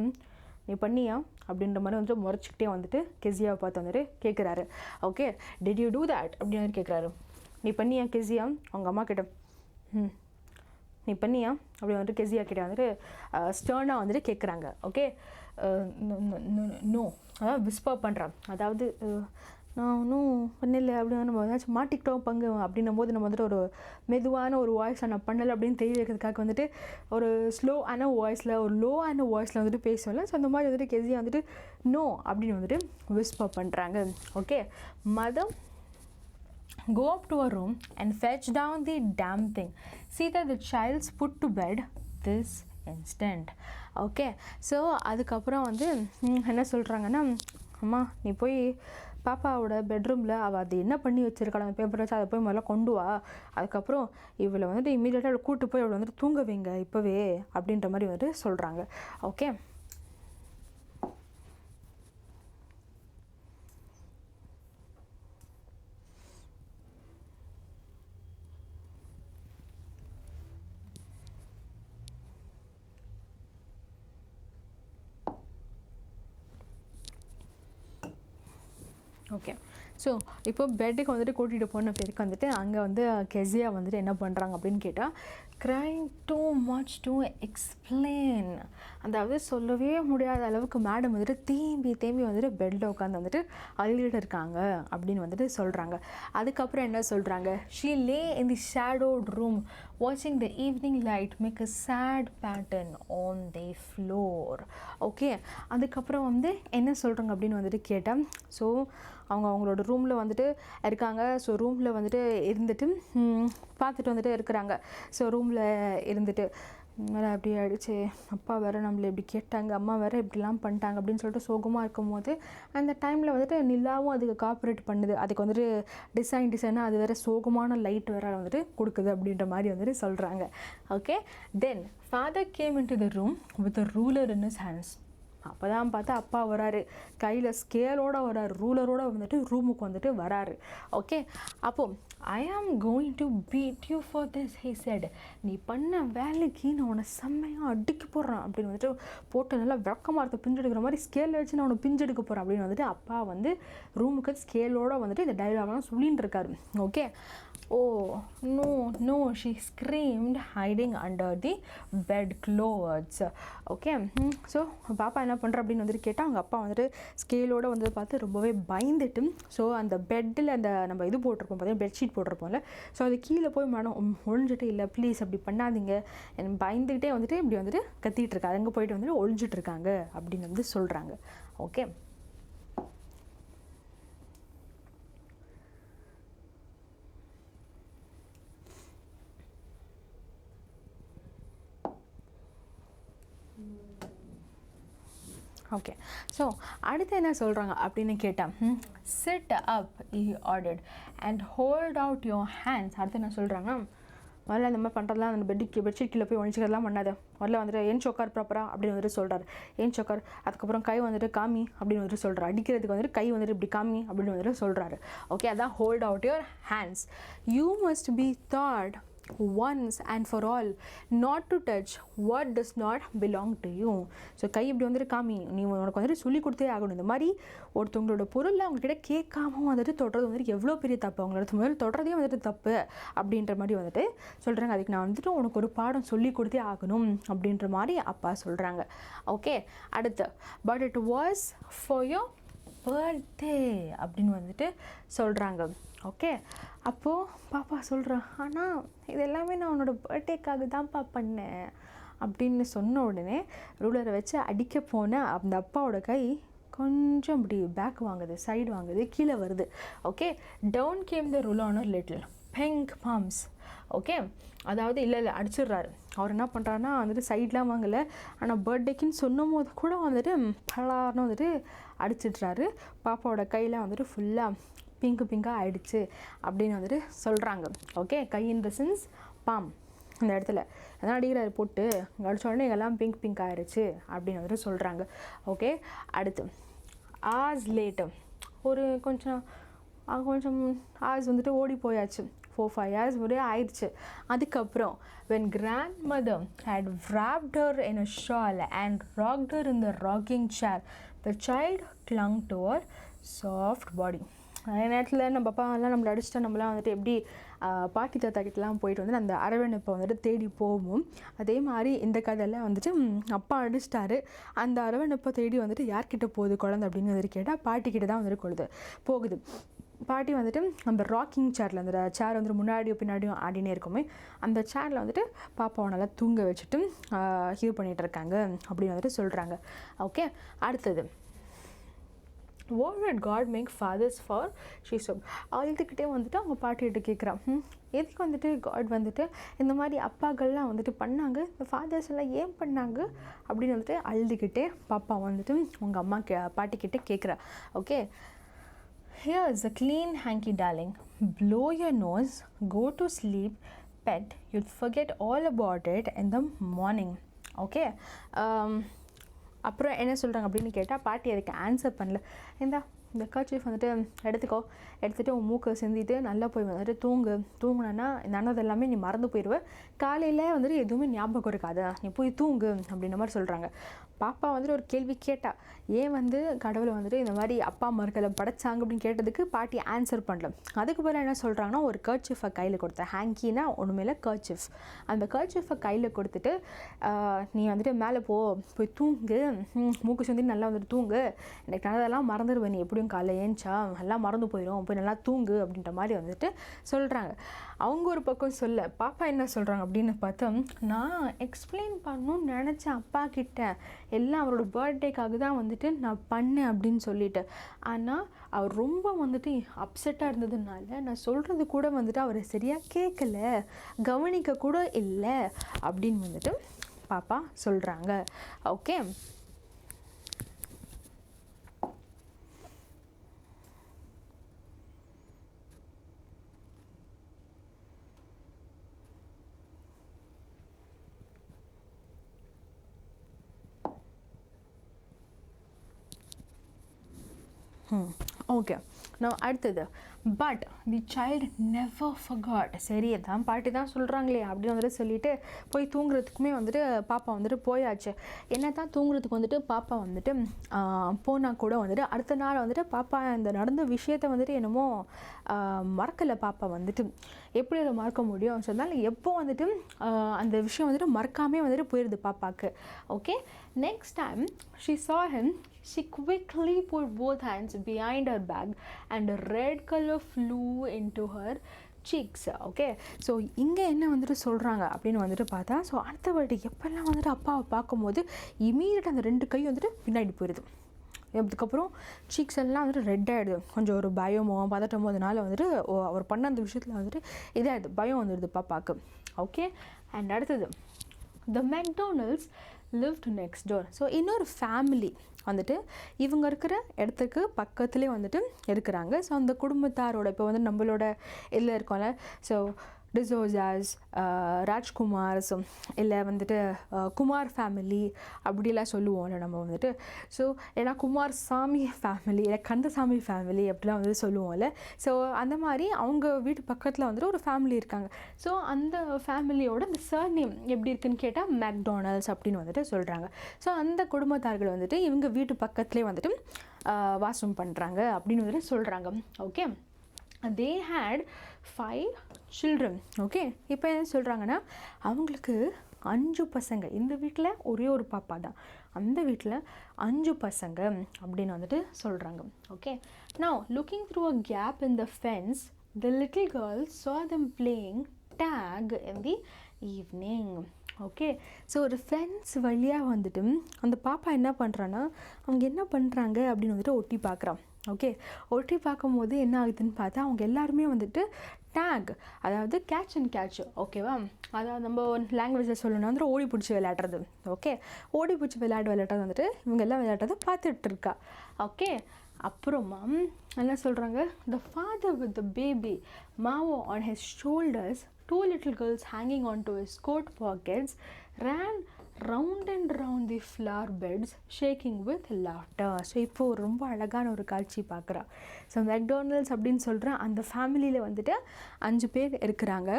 நீ பண்ணியா அப்படின்ற மாதிரி வந்துட்டு முறைச்சிக்கிட்டே வந்துட்டு கெஸியாவை பார்த்து வந்துட்டு கேட்குறாரு. Okay, did you do that அப்படின்னு வந்து கேட்குறாரு. நீ பண்ணியா கெஸியா அவங்க அம்மா கிட்ட? நீ பண்ணியா அப்படி வந்துட்டு கெஸியா கிட்ட வந்துட்டு ஸ்டர்னாக வந்துட்டு கேட்குறாங்க. ஓகே, நோ அதாவது விஸ்பர் பண்ணுறான். அதாவது நான் ஒன்றும் பண்ணலை அப்படின்னு நம்ம ஏதாச்சும் மாட்டிக்கிட்டோம் பங்கு அப்படின்னும் போது நம்ம வந்துட்டு ஒரு மெதுவான ஒரு வாய்ஸ் நான் பண்ணலை அப்படின்னு தெரிய வைக்கிறதுக்காக வந்துட்டு ஒரு ஸ்லோவான வாய்ஸில் ஒரு லோவான வாய்ஸில் வந்துட்டு பேசுவோம்ல. ஸோ அந்த மாதிரி வந்துட்டு கெஸியா வந்துட்டு நோ அப்படின்னு வந்துட்டு விஸ்பர் பண்ணுறாங்க. ஓகே, மதம் go up to a room and fetch down the damn thing. See that the child's put to bed this instant. Okay, so அதுக்கப்புறம் வந்து என்ன சொல்கிறாங்கன்னா, அம்மா நீ போய் பாப்பாவோட பெட்ரூமில் அவள் அது என்ன பண்ணி வச்சுருக்காள் அந்த பேப்பர் வச்சு அதை போய் முதல்ல கொண்டு வா. அதுக்கப்புறம் இவளை வந்துட்டு இம்மீடியட்டாக அவளை கூப்பிட்டு போய் அவளை வந்துட்டு தூங்க வைங்க இப்போவே அப்படின்ற மாதிரி வந்துட்டு சொல்கிறாங்க. Okay, okay. ஸோ இப்போ பெட்டுக்கு வந்துட்டு கூட்டிகிட்டு போன பேருக்கு வந்துட்டு அங்கே வந்து கெஸியா வந்துட்டு என்ன பண்ணுறாங்க அப்படின்னு கேட்டால் crying too much to explain. அதாவது சொல்லவே முடியாத அளவுக்கு மேடம் வந்துட்டு தேம்பி வந்துட்டு பெட்டில் உட்காந்து வந்துட்டு அழுகிட்டு இருக்காங்க அப்படின்னு வந்துட்டு சொல்கிறாங்க. அதுக்கப்புறம் என்ன சொல்கிறாங்க, she lay in the shadowed room வாட்சிங் the evening light make a sad pattern on the floor. Okay, அதுக்கப்புறம் வந்து என்ன சொல்கிறாங்க அப்படின்னு வந்துட்டு கேட்டேன். ஸோ அவங்களோட ரூமில் வந்துட்டு இருக்காங்க. ஸோ ரூமில் வந்துட்டு இருந்துட்டு பார்த்துட்டு வந்துட்டு இருக்கிறாங்க. ஸோ ரூமில் இருந்துட்டு வேறு அப்படி ஆகிடுச்சு, அப்பா வேறு நம்மளை இப்படி கேட்டாங்க, அம்மா வேறு இப்படிலாம் பண்ணிட்டாங்க அப்படின்னு சொல்லிட்டு சோகமாக இருக்கும்போது அந்த டைமில் வந்துட்டு நிலாவும் அதுக்கு காப்பரேட் பண்ணுது. அதுக்கு வந்துட்டு டிசைனாக அது வேறு சோகமான லைட் வேறு வந்துட்டு கொடுக்குது அப்படின்ற மாதிரி வந்துட்டு சொல்கிறாங்க. Okay, then father game in to the room with a ruler in his hands. அப்போ தான் பார்த்தா அப்பா வராரு, கையில் ஸ்கேலோடு வராரு, ரூலரோடு வந்துட்டு ரூமுக்கு வந்துட்டு வராரு. ஓகே, அப்போது I am going to beat you for this he said. நீ பண்ண வேலைக்கு நான் உன்னை செம்மையாக அடிக்க போடுறேன் அப்படின்னு வந்துட்டு போட்டு நல்லா விளக்கமாக இருக்க பிஞ்செடுக்கிற மாதிரி ஸ்கேலில் வச்சு நான் உன்னை பிஞ்செடுக்க போகிறேன் அப்படின்னு வந்துட்டு அப்பா வந்து ரூமுக்கு ஸ்கேலோடு வந்துட்டு இந்த டைலாக்லாம் சொல்லின்னு இருக்காரு. Okay, oh no she screamed hiding under the bed clothes. Okay, so பாப்பா என்ன பண்ணுற அப்படின்னு வந்துட்டு கேட்டால் அவங்க அப்பா வந்துட்டு ஸ்கேலோடு வந்து பார்த்து ரொம்பவே பயந்துட்டு ஸோ அந்த பெட்டில் அந்த நம்ம இது போட்டிருப்போம் பார்த்தீங்கன்னா பெட்ஷீட் போட்டிருப்போம்ல, ஸோ அது கீழே போய் மேடம் ஒழிஞ்சிட்டு இல்லை ப்ளீஸ் அப்படி பண்ணாதீங்க எனக்கு பயந்துக்கிட்டே வந்துட்டு இப்படி வந்துட்டு கத்திட்டு இருக்காங்க, அங்கே போயிட்டு வந்துட்டு ஒழிஞ்சிட்டு இருக்காங்க அப்படின்னு வந்து சொல்கிறாங்க. Okay, okay. ஸோ அடுத்து என்ன சொல்கிறாங்க அப்படின்னு கேட்டால் sit up he ordered and hold out your hands. அடுத்து என்ன சொல்கிறாங்கன்னா, முதல்ல இந்த மாதிரி பண்ணுறதுலாம் அந்த பெட்ஷீட் கீழே போய் ஒழிச்சிக்கிறதுலாம் பண்ணாத, முதல்ல வந்துட்டு ஏன் சொக்கார் ப்ராப்பரா அப்படின்னு வந்துட்டு சொல்கிறாரு. ஏன் சொக்கார், அதுக்கப்புறம் கை வந்துட்டு காமி அப்படின்னு வந்துட்டு சொல்கிறார். அடிக்கிறதுக்கு வந்துட்டு கை வந்துட்டு இப்படி காமி அப்படின்னு வந்துட்டு சொல்கிறாரு. ஓகே, அதான் hold out your hands. You must be thought once and for all not to touch what does not belong to you. So கை இப்படி வந்துட்டு காமி, நீ உனக்கு வந்துட்டு சொல்லி கொடுத்தே ஆகணும். இந்த மாதிரி ஒருத்தவங்களோட பொருளை அவங்ககிட்ட கேட்காம வந்துட்டு தொடுறது வந்துட்டு எவ்வளோ பெரிய தப்பு, அவங்களோட முதல் தொடுறதே வந்துட்டு தப்பு அப்படின்ற மாதிரி வந்துட்டு சொல்கிறாங்க. அதுக்கு நான் வந்துட்டு உனக்கு ஒரு பாடம் சொல்லி கொடுத்தே ஆகணும் அப்படின்ற மாதிரி அப்பா சொல்கிறாங்க. ஓகே, அடுத்து but it was for your birthday அப்படின்னு வந்துட்டு சொல்கிறாங்க. ஓகே, அப்போது பாப்பா சொல்கிறான், ஆனால் இது எல்லாமே நான் உன்னோட பர்த்டேக்காக தான்ப்பா பண்ணேன் அப்படின்னு சொன்ன உடனே ரூலரை வச்சு அடிக்க போன அந்த அப்பாவோட கை கொஞ்சம் இப்படி பேக் வாங்குது, சைடு வாங்குது, கீழே வருது. Okay, down came the ruler on a little pink bumps. Okay, அதாவது இல்லை அடிச்சிடுறாரு. அவர் என்ன பண்ணுறாருன்னா வந்துட்டு சைட்லாம் வாங்கலை, ஆனால் பர்த்டேக்குன்னு சொன்னும் போது கூட வந்துட்டு பலார்னு வந்துட்டு அடிச்சிடுறாரு. பாப்பாவோட கையில் வந்துட்டு ஃபுல்லாக பிங்காக ஆயிடுச்சு அப்படின்னு வந்துட்டு சொல்கிறாங்க. ஓகே, கை இன் த சென்ஸ் பாம் இந்த இடத்துல அதான் அடிக்கிறாரு போட்டு அடிச்ச உடனே எல்லாம் பிங்க் ஆயிடுச்சு அப்படின்னு வந்துட்டு சொல்கிறாங்க. ஓகே, அடுத்து ஆஸ் லேட்டு ஒரு கொஞ்சம் கொஞ்சம் hours வந்துட்டு ஓடி போயாச்சு. 4-5 hours ஒரே ஆயிடுச்சு. அதுக்கப்புறம் when grandmother had wrapped her in a shawl and rocked her in the rocking chair, the child clung to her soft body. அதே நேரத்தில் நம்ம அப்பா எல்லாம் நம்மளை அடிச்சுட்டா நம்மளாம் வந்துட்டு எப்படி பாட்டி தாத்தா கிட்டலாம் போயிட்டு வந்து அந்த அரவணைப்பை வந்துட்டு தேடி போவோம். அதே மாதிரி இந்த கதையில் வந்துட்டு அப்பா அடிச்சிட்டாரு, அந்த அரவணைப்பை தேடி வந்துட்டு யார்கிட்ட போகுது குழந்தை அப்படின்னு வந்துட்டு கேட்டால் பாட்டிக்கிட்ட தான் வந்துட்டு போகுது. பாட்டி வந்துட்டு அந்த ராக்கிங் சேரில், அந்த சேர் வந்துட்டு முன்னாடியும் பின்னாடியும் ஆடினே இருக்குமே, அந்த சேரில் வந்துட்டு பாப்பாவை நல்லா தூங்க வச்சுட்டு இது பண்ணிகிட்டு இருக்காங்க அப்படின்னு வந்துட்டு சொல்கிறாங்க. ஓகே, அடுத்தது what did God make fathers for? she said. அழுதுகிட்டே வந்துட்டு அவங்க பாட்டிகிட்ட கேட்குறான், எதுக்கு வந்துட்டு காட் வந்துட்டு இந்த மாதிரி அப்பாக்கள்லாம் வந்துட்டு பண்ணாங்க, இந்த ஃபாதர்ஸ் எல்லாம் ஏன் பண்ணாங்க அப்படின்னு வந்துட்டு அழுதுகிட்டே பாப்பா வந்துட்டு உங்கள் அம்மா பாட்டிக்கிட்ட கேட்குறா. Okay, here is a clean hanky darling, blow your nose, go to sleep, pet, you'll forget all about it in the morning. Okay, அப்புறம் என்ன சொல்கிறாங்க அப்படின்னு கேட்டால் பாட்டி அதுக்கு ஆன்சர் பண்ணல. இந்த கர்ச்சீஃப் வந்துட்டு எடுத்துகிட்டு உன் மூக்கை சிந்திட்டு நல்லா போய் வந்துட்டு தூங்குனா நல்லது எல்லாமே நீ மறந்து போயிடுவேன், காலையில் வந்துட்டு எதுவுமே ஞாபகம் இருக்காது, நீ போய் தூங்கு அப்படின்ற மாதிரி சொல்கிறாங்க. பாப்பா வந்துட்டு ஒரு கேள்வி கேட்டா, ஏன் வந்து கடவுளை வந்துட்டு இந்த மாதிரி அப்பா அம்மார்களை படைச்சாங்க அப்படின்னு கேட்டதுக்கு பாட்டி ஆன்சர் பண்ணல. அதுக்கு பிறகு என்ன சொல்கிறாங்கன்னா, ஒரு கர்ச்சீஃபை கையில் கொடுத்தேன், ஹேங்கினா ஒன்றுமேல கர்ச்சீஃப், அந்த கர்ச்சீஃபை கையில் கொடுத்துட்டு நீ வந்துட்டு மேலே போய் தூங்கு, மூக்கு சுந்தி நல்லா வந்துட்டு தூங்கு, எனக்கு நல்லதெல்லாம் மறந்துடுவேன், நீ எப்படியும் காலைல ஏஞ்சா எல்லாம் மறந்து போயிடும், போய் நல்லா தூங்கு அப்படின்ற மாதிரி வந்துட்டு சொல்கிறாங்க. அவங்க ஒரு பக்கம் சொல்ல, பாப்பா என்ன சொல்கிறாங்க அப்படின்னு பார்த்தா, நான் எக்ஸ்பிளைன் பண்ணணும்னு நினச்சேன் அப்பா கிட்ட, எல்லாம் அவரோட பர்த்டேக்காக தான் வந்துட்டு நான் பண்ணேன் அப்படின்னு சொல்லிட்டு, ஆனால் அவர் ரொம்ப வந்துட்டு அப்செட்டாக இருந்ததுனால நான் சொல்கிறது கூட வந்துட்டு அவர் சரியாக கேட்கல, கவனிக்க கூட இல்லை அப்படின்னு வந்துட்டு பாப்பா சொல்கிறாங்க. ஓகே, ஓகே, நான் அடுத்தது, but the child never forgot. சரி, அதான் பாட்டி தான் சொல்கிறாங்களே அப்படின்னு வந்துட்டு சொல்லிட்டு போய் தூங்குறதுக்குமே வந்துட்டு பாப்பா வந்துட்டு போயாச்சு. என்ன தான் தூங்குறதுக்கு வந்துட்டு பாப்பா வந்துட்டு போனால் கூட வந்துட்டு அடுத்த நாள் வந்துட்டு பாப்பா இந்த நடந்த விஷயத்த வந்துட்டு என்னமோ மறக்கலை. பாப்பா வந்துட்டு எப்படி அதை மறக்க முடியும்? ஸோ அதனால் எப்போ வந்துட்டு அந்த விஷயம் வந்துட்டு மறக்காமே வந்துட்டு போயிடுது பாப்பாவுக்கு. Okay, next time she saw him, she quickly put both hands behind her back and a red color flew into her cheeks. Okay, so இங்கே என்ன வந்துட்டு சொல்கிறாங்க அப்படின்னு வந்துட்டு பார்த்தா, ஸோ அடுத்த வாட்டி எப்போல்லாம் வந்துட்டு அப்பாவை பார்க்கும்போது இமீடியட்டாக அந்த 2 கை வந்துட்டு பின்னாடி போயிடுது. அதுக்கப்புறம் சீக்ஸ் எல்லாம் வந்துட்டு ரெட் ஆகிடுது, கொஞ்சம் ஒரு பயமோ பதட்டமோ அதனால வந்துட்டு அவர் பண்ண அந்த விஷயத்தில் வந்துட்டு இதாகிடுது, பயம் வந்துடுது பாப்பாவுக்கு. ஓகே, அண்ட் அடுத்தது, the McDonalds lived next door. So இன்னொரு ஃபேமிலி வந்துட்டு இவங்க இருக்கிற இடத்துக்கு பக்கத்துலேயே வந்துட்டு இருக்கிறாங்க. ஸோ அந்த குடும்பத்தாரோட இப்போ வந்து நம்மளோட இதில் இருக்கோம்ல, ஸோ டிசோசாஸ், ராஜ்குமார்ஸ், இல்லை வந்துட்டு குமார் ஃபேமிலி அப்படிலாம் சொல்லுவோம்ல நம்ம வந்துட்டு. ஸோ ஏன்னா குமார் சாமி ஃபேமிலி, இல்லை கந்தசாமி ஃபேமிலி அப்படிலாம் வந்து சொல்லுவோம்ல. ஸோ அந்த மாதிரி அவங்க வீட்டு பக்கத்தில் வந்துட்டு ஒரு ஃபேமிலி இருக்காங்க. ஸோ அந்த ஃபேமிலியோட அந்த சர்நேம் எப்படி இருக்குன்னு கேட்டால் மெக்டொனால்ட்ஸ் அப்படின்னு வந்துட்டு சொல்கிறாங்க. ஸோ அந்த குடும்பத்தார்கள் வந்துட்டு இவங்க வீட்டு பக்கத்துலேயே வந்துட்டு வாசம் பண்ணுறாங்க அப்படின்னு வந்துட்டு சொல்கிறாங்க. Okay, they had 5 children. Okay, இப்போ என்ன சொல்கிறாங்கன்னா, அவங்களுக்கு 5 பசங்க. இந்த வீட்டில் ஒரே ஒரு பாப்பா தான், அந்த வீட்டில் 5 பசங்க அப்படின்னு வந்துட்டு சொல்கிறாங்க. Okay, now looking through a gap in the fence, the little girl saw them playing tag in the evening. Okay, so ஒரு ஃப்ரெண்ட்ஸ் வழியாக வந்துட்டு அந்த பாப்பா என்ன பண்ணுறான்னா, அவங்க என்ன பண்ணுறாங்க அப்படின்னு வந்துட்டு ஒட்டி பார்க்குறான். ஓகே, ஒட்டி பார்க்கும்போது என்ன ஆகுதுன்னு பார்த்தா, அவங்க எல்லாருமே வந்துட்டு டேக், அதாவது கேட்ச் அண்ட் கேட்ச். ஓகேவா, அதாவது நம்ம லாங்குவேஜில் சொல்லணும்னா வந்துட்டு ஓடி பிடிச்சி விளையாடுறது. ஓகே, ஓடி பிடிச்சி விளையாடுறது வந்துட்டு இவங்க எல்லாம் விளையாடுறதை பார்த்துட்டு இருக்கா. ஓகே, அப்புறமா என்ன சொல்கிறாங்க, the father with the baby Mao on his shoulders, 2 little girls hanging onto his coat pockets, ran round and round the flower beds shaking with laughter. So இப்போது ரொம்ப அழகான ஒரு காட்சி பார்க்குறா. ஸோ மெக்டானல்ட்ஸ் அப்படின்னு சொல்கிற அந்த ஃபேமிலியில் வந்துட்டு 5 பேர் இருக்கிறாங்க.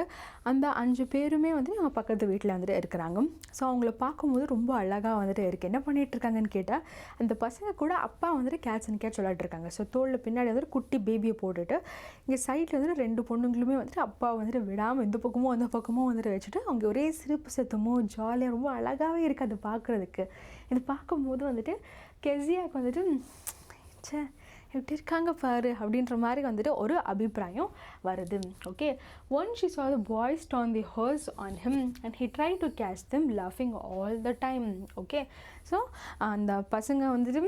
அந்த 5 பேருமே வந்து நம்ம பக்கத்து வீட்டில் வந்துட்டு இருக்கிறாங்க. ஸோ அவங்கள பார்க்கும்போது ரொம்ப அழகாக வந்துட்டு இருக்குது. என்ன பண்ணிகிட்டு இருக்காங்கன்னு கேட்டால் அந்த பசங்க கூட அப்பா வந்துட்டு கேட்ச் அண்ட் கேட்ச் விளையாட்டு இருக்காங்க. ஸோ தோளில் பின்னாடி வந்துட்டு குட்டி பேபியை போட்டுட்டு இங்கே சைடில் வந்துட்டு 2 பொண்ணுங்களுமே வந்துட்டு அப்பா வந்துட்டு விடாமல் இந்த பக்கமும் அந்த பக்கமும் வந்துட்டு வச்சுட்டு அவங்க ஒரே சிரிப்பு சத்தமும் ஜாலியாக ரொம்ப அழகாகவே இருக்குது அது பார்க்குறதுக்கு. இது பார்க்கும்போது வந்துட்டு கெஸியாவுக்கு வந்துட்டு சே எப்படி இருக்காங்க பாரு அப்படின்ற மாதிரி வந்துட்டு ஒரு அபிப்பிராயம் வருது. Okay, once she saw the boys turn the horse on him and he tried to catch them laughing all the time. Okay, so அந்த பசங்க வந்துட்டு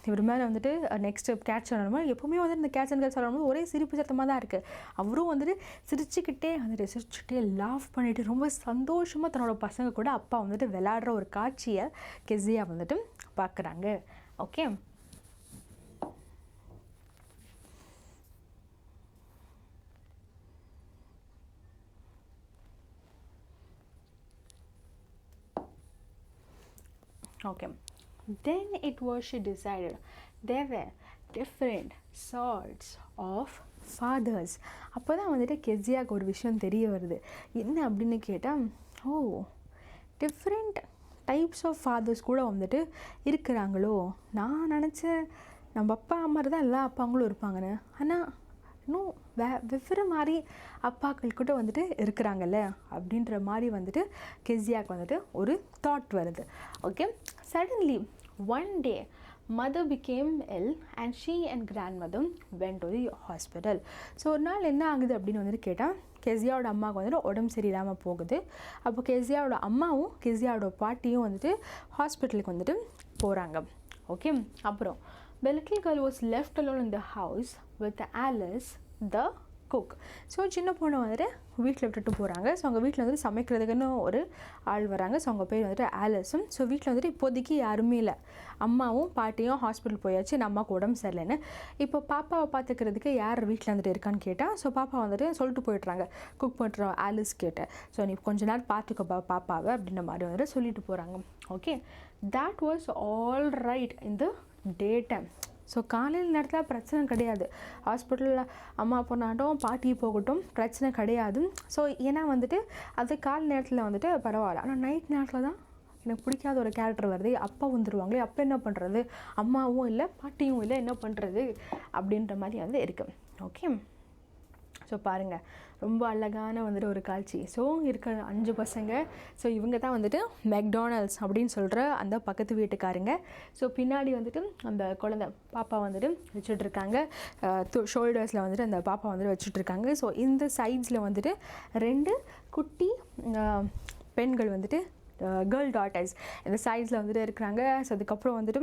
இவர் மேலே வந்துட்டு நெக்ஸ்ட்டு கேட்ச் சொல்லணுமோ எப்போவுமே வந்துட்டு இந்த கேட்ச் அண்ட் கேட்ச் சொல்லணுமோ ஒரே சிரிப்பு சத்தமாக தான் இருக்குது. அவரும் வந்துட்டு சிரிச்சுக்கிட்டே வந்துட்டு சிரிச்சுக்கிட்டே லாஃப் பண்ணிவிட்டு ரொம்ப சந்தோஷமாக தன்னோட பசங்க கூட அப்பா வந்துட்டு விளையாடுற ஒரு காட்சியை கெஸியா வந்துட்டு பார்க்குறாங்க. Okay, okay, then it was she decided there were different sorts of fathers. அப்போ தான் வந்துட்டு கெஸியாவுக்கு ஒரு விஷயம் தெரிய வருது. என்ன அப்படின்னு கேட்டால், ஓ டிஃப்ரெண்ட் டைப்ஸ் ஆஃப் ஃபாதர்ஸ் கூட வந்துட்டு இருக்கிறாங்களோ. நான் நினச்சேன் நம்ம அப்பா மாதிரி தான் எல்லா அப்பாங்களும் இருப்பாங்கன்னு. ஆனால் இன்னும் வெவ்வேறு மாதிரி அப்பாக்கள் கூட வந்துட்டு இருக்கிறாங்கல்ல அப்படின்ற மாதிரி வந்துட்டு கெஸியாவுக்கு வந்துட்டு ஒரு தாட் வருது. Okay, suddenly one day mother became ill and she and grandmother went to the hospital. So ஒரு நாள் என்ன ஆகுது அப்படின்னு வந்துட்டு கேட்டால் கெஸியாவோட அம்மாவுக்கு வந்துட்டு உடம்பு சரியில்லாமல் போகுது. அப்போ கெஸியாவோட அம்மாவும் கெஸியாவோட பாட்டியும் வந்துட்டு ஹாஸ்பிட்டலுக்கு வந்துட்டு போகிறாங்க. ஓகே, அப்புறம் the little girl was left alone in the house with Alice the cook. So சின்ன பொண்ணை வந்துட்டு வீட்டில் விட்டுட்டு போகிறாங்க. ஸோ அவங்க வீட்டில் வந்துட்டு சமைக்கிறதுக்குன்னு ஒரு ஆள் வராங்க. ஸோ அவங்க பேர் வந்துட்டு ஆலிஸும். ஸோ வீட்டில் வந்துட்டு இப்போதைக்கு யாருமே இல்லை. அம்மாவும் பாட்டியும் ஹாஸ்பிட்டல் போயாச்சு, நம்ம அம்மாவுக்கு உடம்பு சரியில்லைன்னு. இப்போ பாப்பாவை பார்த்துக்கிறதுக்கு யார் வீட்டில் வந்துட்டு இருக்கான்னு கேட்டால், ஸோ பாப்பா வந்துட்டு சொல்லிட்டு போயிட்டுறாங்க குக் பண்ணுற ஆலிஸ் கேட்ட. ஸோ நீ கொஞ்ச நேரம் பார்த்துக்கோப்பா பாப்பாவை அப்படின்ற மாதிரி வந்துட்டு சொல்லிட்டு போகிறாங்க. Okay, that was all right in the day time. So காலையில் நேரத்தில் பிரச்சனை கிடையாது. ஹாஸ்பிட்டலில் அம்மா போனாட்டும் பாட்டி போகட்டும் பிரச்சனை கிடையாது. ஸோ ஏன்னா வந்துட்டு அது காலை நேரத்தில் வந்துட்டு பரவாயில்ல. ஆனால் நைட் நேரத்தில் தான் எனக்கு பிடிக்காத ஒரு கேரக்டர் வருது. அப்பா வந்துடுவாங்களே, அப்போ என்ன பண்ணுறது, அம்மாவும் இல்லை பாட்டியும் இல்லை, என்ன பண்ணுறது அப்படின்ற மாதிரி வந்து இருக்குது. ஓகே, ஸோ பாருங்கள் ரொம்ப அழகான வந்துட்டு ஒரு காட்சி. ஸோ இருக்கிற 5 பசங்க, ஸோ இவங்க தான் வந்துட்டு மெக்டானல்ட்ஸ் அப்படின்னு சொல்கிற அந்த பக்கத்து வீட்டுக்காரங்க. ஸோ பின்னாடி வந்துட்டு அந்த குழந்தை பாப்பா வந்துட்டு வச்சுட்ருக்காங்க. ஷோல்டர்ஸில் வந்துட்டு அந்த பாப்பா வந்துட்டு வச்சுட்ருக்காங்க. ஸோ இந்த சைட்ஸில் வந்துட்டு 2 குட்டி பெண்கள் வந்துட்டு கேர்ள் டாட்டர்ஸ் இந்த சைட்ஸில் வந்துட்டு இருக்கிறாங்க. ஸோ அதுக்கப்புறம் வந்துட்டு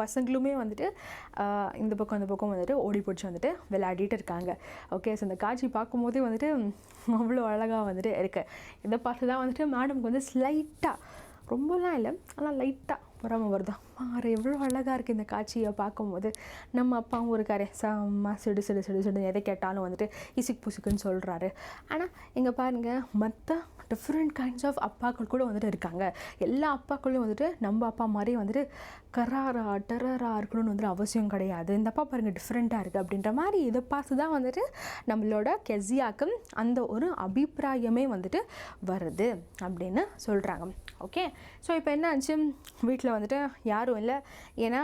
பசங்களுமே வந்துட்டு இந்த பக்கம் அந்த பக்கம் வந்துட்டு ஓடி பிடிச்சி வந்துட்டு விளையாடிட்டு இருக்காங்க. ஓகே, ஸோ இந்த காட்சி பார்க்கும்போதே வந்துட்டு அவ்வளோ அழகாக வந்துட்டு இருக்குது. இதை பார்த்து தான் வந்துட்டு மேடம்க்கு வந்து ஸ்லைட்டாக, ரொம்பலாம் இல்லை ஆனால் லைட்டாக வராமல் வருதா மாறு எவ்வளோ அழகாக இருக்குது இந்த காட்சியை பார்க்கும்போது. நம்ம அப்பாவும் இருக்காரு செம்ம சிடு சிடு சிடு சிடு எதை கேட்டாலும் வந்துட்டு இசுக்கு புசுக்குன்னு சொல்கிறாரு. ஆனால் இங்கே பாருங்கள் மற்ற டிஃப்ரெண்ட் கைண்ட்ஸ் ஆஃப் அப்பாக்கள் கூட வந்துட்டு இருக்காங்க. எல்லா அப்பாக்களும் வந்துட்டு நம்ம அப்பா மாதிரி வந்துட்டு கராரா டெரராக இருக்கணும்னு வந்துட்டு அவசியம் கிடையாது. இந்த அப்பா பாருங்கள் டிஃப்ரெண்ட்டாக இருக்குது அப்படின்ற மாதிரி இதை பார்த்து தான் வந்துட்டு நம்மளோட கெஸியாவுக்கு அந்த ஒரு அபிப்பிராயமே வந்துட்டு வருது அப்படின்னு சொல்கிறாங்க. ஓகே, ஸோ இப்போ என்ன ஆச்சு, வீட்டில் வந்துட்டு யாரும் இல்லை, ஏன்னா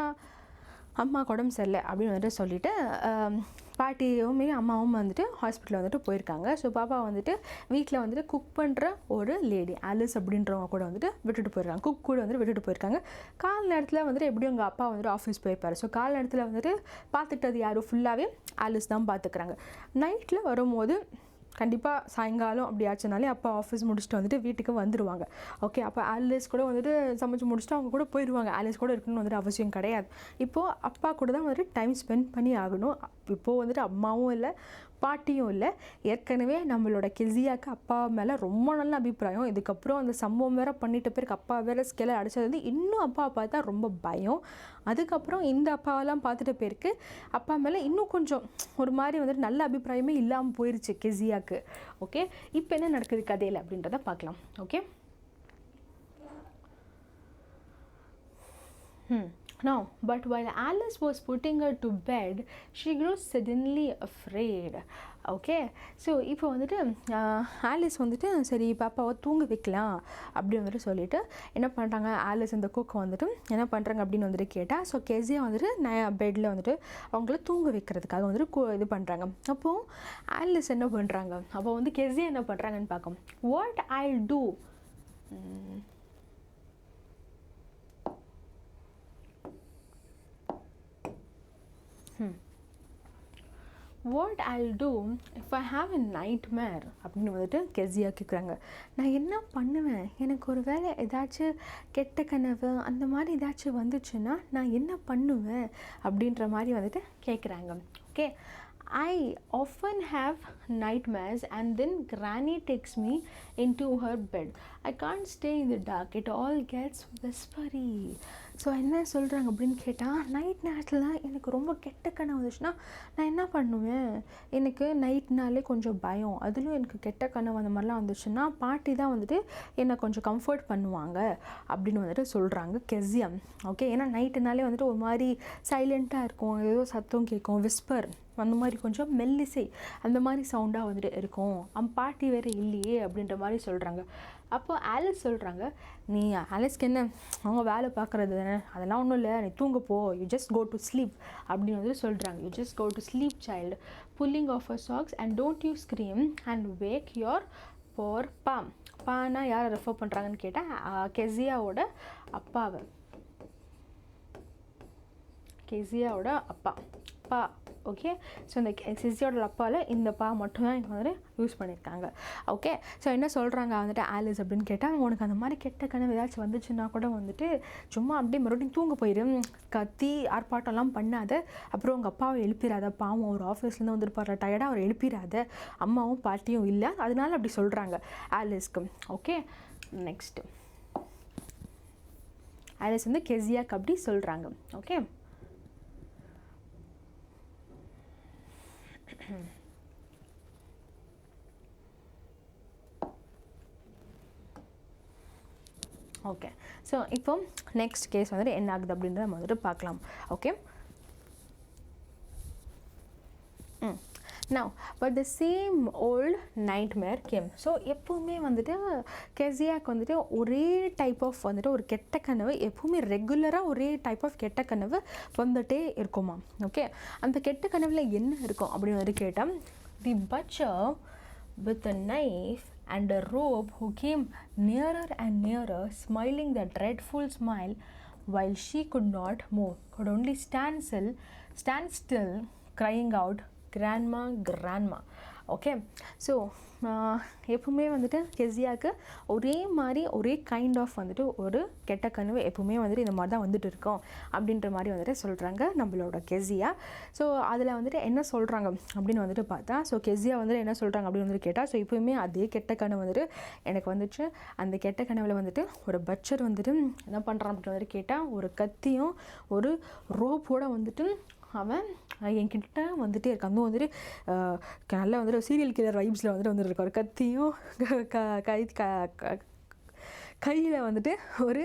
அம்மா உடம்பு சரியில்லை அப்படின்னு வந்துட்டு சொல்லிவிட்டு பாட்டியுமே அம்மாவும் வந்துட்டு ஹாஸ்பிட்டலில் வந்துட்டு போயிருக்காங்க. ஸோ பாப்பா வந்துட்டு வீட்டில் வந்துட்டு குக் பண்ணுற ஒரு லேடி ஆலிஸ் அப்படின்றவங்க கூட வந்துட்டு விட்டுட்டு போயிருக்காங்க. குக் கூட வந்துட்டு விட்டுட்டு போயிருக்காங்க. கால் நேரத்தில் வந்துட்டு எப்படியும் உங்கள் அப்பா வந்துட்டு ஆஃபீஸ் போயிருப்பார். ஸோ கால் நேரத்தில் வந்துட்டு பார்த்துக்கிட்டது யாரும் ஃபுல்லாகவே ஆலிஸ் தான் பார்த்துக்கிறாங்க. நைட்டில் வரும்போது கண்டிப்பாக சாயங்காலம் அப்படி ஆச்சுனாலே அப்பா ஆஃபீஸ் முடிச்சுட்டு வந்துட்டு வீட்டுக்கு வந்துடுவாங்க. ஓகே, அப்போ ஆலிஸ் கூட வந்துட்டு சமைச்சு முடிச்சுட்டு அவங்க கூட போயிடுவாங்க. ஆலிஸ் கூட இருக்கணும்னு வந்துட்டு அவசியம் கிடையாது. இப்போது அப்பா கூட தான் வந்துட்டு டைம் ஸ்பெண்ட் பண்ணி ஆகணும். இப்போது வந்துட்டு அம்மாவும் இல்லை பாட்டியும் இல்லை. ஏற்கனவே நம்மளோட கெஸியாவுக்கு அப்பா மேலே ரொம்ப நல்ல அபிப்பிராயம். இதுக்கப்புறம் அந்த சம்பவம் வேறு பண்ணிட்ட பேருக்கு அப்பா வேறு ஸ்கேலை அடித்தது வந்து இன்னும் அப்பாவை பார்த்தா ரொம்ப பயம். அதுக்கப்புறம் இந்த அப்பாவெல்லாம் பார்த்துட்ட பேருக்கு அப்பா மேலே இன்னும் கொஞ்சம் ஒரு மாதிரி வந்துட்டு நல்ல அபிப்பிராயமே இல்லாமல் போயிடுச்சு கெஸியாவுக்கு. ஓகே, இப்போ என்ன நடக்குது கதையில் அப்படின்றத பார்க்கலாம். Okay, No, but while Alice was putting her to bed, she grew suddenly afraid. Okay, so இப்போ வந்துட்டு ஆலிஸ் வந்துட்டு சரி பாப்பாவை தூங்க வைக்கலாம் அப்படின்னு வந்துட்டு சொல்லிவிட்டு என்ன பண்ணுறாங்க, ஆலிஸ் இந்த குக்கை வந்துட்டு என்ன பண்ணுறாங்க அப்படின்னு வந்துட்டு கேட்டால், ஸோ கெஸியா வந்துட்டு பெட்டில் வந்துட்டு அவங்கள தூங்க வைக்கிறதுக்காக வந்துட்டு இது பண்ணுறாங்க. அப்போது ஆலிஸ் என்ன பண்ணுறாங்க, அப்போ வந்து கெஸியா என்ன பண்ணுறாங்கன்னு பார்க்கும். What I do, what I'll do if I have a nightmare அப்படின்னு வந்துட்டு கெஸியா கேட்குறாங்க. நான் என்ன பண்ணுவேன், எனக்கு ஒரு வேளை ஏதாச்சும் கெட்ட கனவு அந்த மாதிரி ஏதாச்சும் வந்துச்சுன்னா நான் என்ன பண்ணுவேன் அப்படின்ற மாதிரி வந்துட்டு கேட்குறாங்க. Okay, I often have nightmares and then Granny takes me into her bed. I can't stay in the dark. It all gets whispery. So என்ன சொல்கிறாங்க அப்படின்னு கேட்டால், நைட் நேரத்தில் எனக்கு ரொம்ப கெட்ட கனவு வந்துச்சுன்னா நான் என்ன பண்ணுவேன், எனக்கு நைட்னாலே கொஞ்சம் பயம், அதுலேயும் எனக்கு கெட்ட கனவு அந்த மாதிரிலாம் வந்துச்சுன்னா பாட்டி தான் வந்துட்டு என்னை கொஞ்சம் கம்ஃபர்ட் பண்ணுவாங்க அப்படின்னு வந்துட்டு சொல்கிறாங்க கெஸியா. ஓகே, ஏன்னா நைட்டுனாலே வந்துட்டு ஒரு மாதிரி சைலண்ட்டாக இருக்கும், ஏதோ சத்தம் கேட்கும், விஸ்பர் அந்த மாதிரி கொஞ்சம் மெல்லிசை அந்த மாதிரி சவுண்டாக வந்துட்டு இருக்கும், பாட்டி வேறு இல்லையே அப்படின்ற மாதிரி சொல்கிறாங்க. அப்போது ஆலிஸ் சொல்கிறாங்க, நீ ஆலிஸ்க்கு என்ன அவங்க வேலை பார்க்குறது தானே, அதெல்லாம் ஒன்றும் இல்லை, நீ தூங்கப்போ, you just go to sleep அப்படின்னு வந்து சொல்கிறாங்க. You just go to sleep child, pulling off a socks and don't you scream and wake your poor pa. பானா யாரை ரெஃபர் பண்ணுறாங்கன்னு கேட்டால் கெஸியாவோட அப்பாவை, கெஸியாவோட அப்பா பா. ஓகே, ஸோ இந்த கெஸியாவோட அப்பாவில் இந்த பா மட்டும்தான் இங்கே வந்துட்டு யூஸ் பண்ணியிருக்காங்க. ஓகே, ஸோ என்ன சொல்கிறாங்க வந்துட்டு ஆலிஸ் அப்படின்னு கேட்டால், உனக்கு அந்த மாதிரி கெட்ட கனவு ஏதாச்சும் வந்துச்சுன்னா கூட வந்துட்டு சும்மா அப்படியே மறுபடியும் தூங்க போயிடு, கத்தி ஆர்ப்பாட்டம்லாம் பண்ணாத, அப்புறம் உங்கள் அப்பாவை எழுப்பிடாத, பாவம் ஒரு ஆஃபீஸ்லேருந்து வந்துருப்பார் டயர்டாக அவர் எழுப்பிடாத, அம்மாவும் பாட்டியும் இல்லை, அதனால அப்படி சொல்கிறாங்க ஆலிஸ்க்கு. ஓகே, நெக்ஸ்ட்டு ஆலிஸ் வந்து கெஸியாக்கு அப்படி சொல்கிறாங்க. ஓகே, ஓகே, ஸோ இப்போ நெக்ஸ்ட் கேஸ் வந்துட்டு என்ன ஆகுது அப்படின்றத நம்ம வந்துட்டு பார்க்கலாம். Okay, now but the same old nightmare came. So எப்போவுமே வந்துட்டு கெஸியாக்கு வந்துட்டு ஒரே டைப் ஆஃப் வந்துட்டு ஒரு கெட்ட கனவு, எப்போவுமே ரெகுலராக ஒரே டைப் ஆஃப் கெட்ட கனவு வந்துட்டே இருக்குமா. ஓகே, அந்த கெட்ட கனவில் என்ன இருக்கும் அப்படின்னு வந்துட்டு கேட்டால், தி butcher with a knife and a rope who came nearer and nearer, smiling the dreadful smile while she could not move, could only stand still, crying out, grandma, grandma. Okay, so எப்பவுமே வந்துட்டு கெஸியாவுக்கு ஒரே மாதிரி ஒரே கைண்ட் ஆஃப் வந்துட்டு ஒரு கெட்ட கனவு எப்பவுமே வந்துட்டு இந்த மாதிரி தான் வந்துட்டு இருக்கோம் அப்படின்ற மாதிரி வந்துட்டு சொல்கிறாங்க நம்மளோட கெஸியா. ஸோ அதில் வந்துட்டு என்ன சொல்கிறாங்க அப்படின்னு வந்துட்டு பார்த்தா, ஸோ கெஸியா வந்துட்டு என்ன சொல்கிறாங்க அப்படின்னு வந்துட்டு கேட்டால், ஸோ எப்பவுமே அதே கெட்ட கனவு வந்துட்டு எனக்கு வந்துச்சு, அந்த கெட்ட கனவில் வந்துட்டு ஒரு பட்சர் வந்துட்டு என்ன பண்ணுறான் அப்படின்னு வந்துட்டு கேட்டால், ஒரு கத்தியும் ஒரு ரோப்போடு வந்துட்டு அவன் என்கிட்ட வந்துட்டே இருக்கான். அதுவும் வந்துட்டு நல்லா வந்துட்டு சீரியல் கில்லர் வைப்ஸில் வந்துட்டு இருக்க ஒரு கத்தியும் கையில் வந்துட்டு ஒரு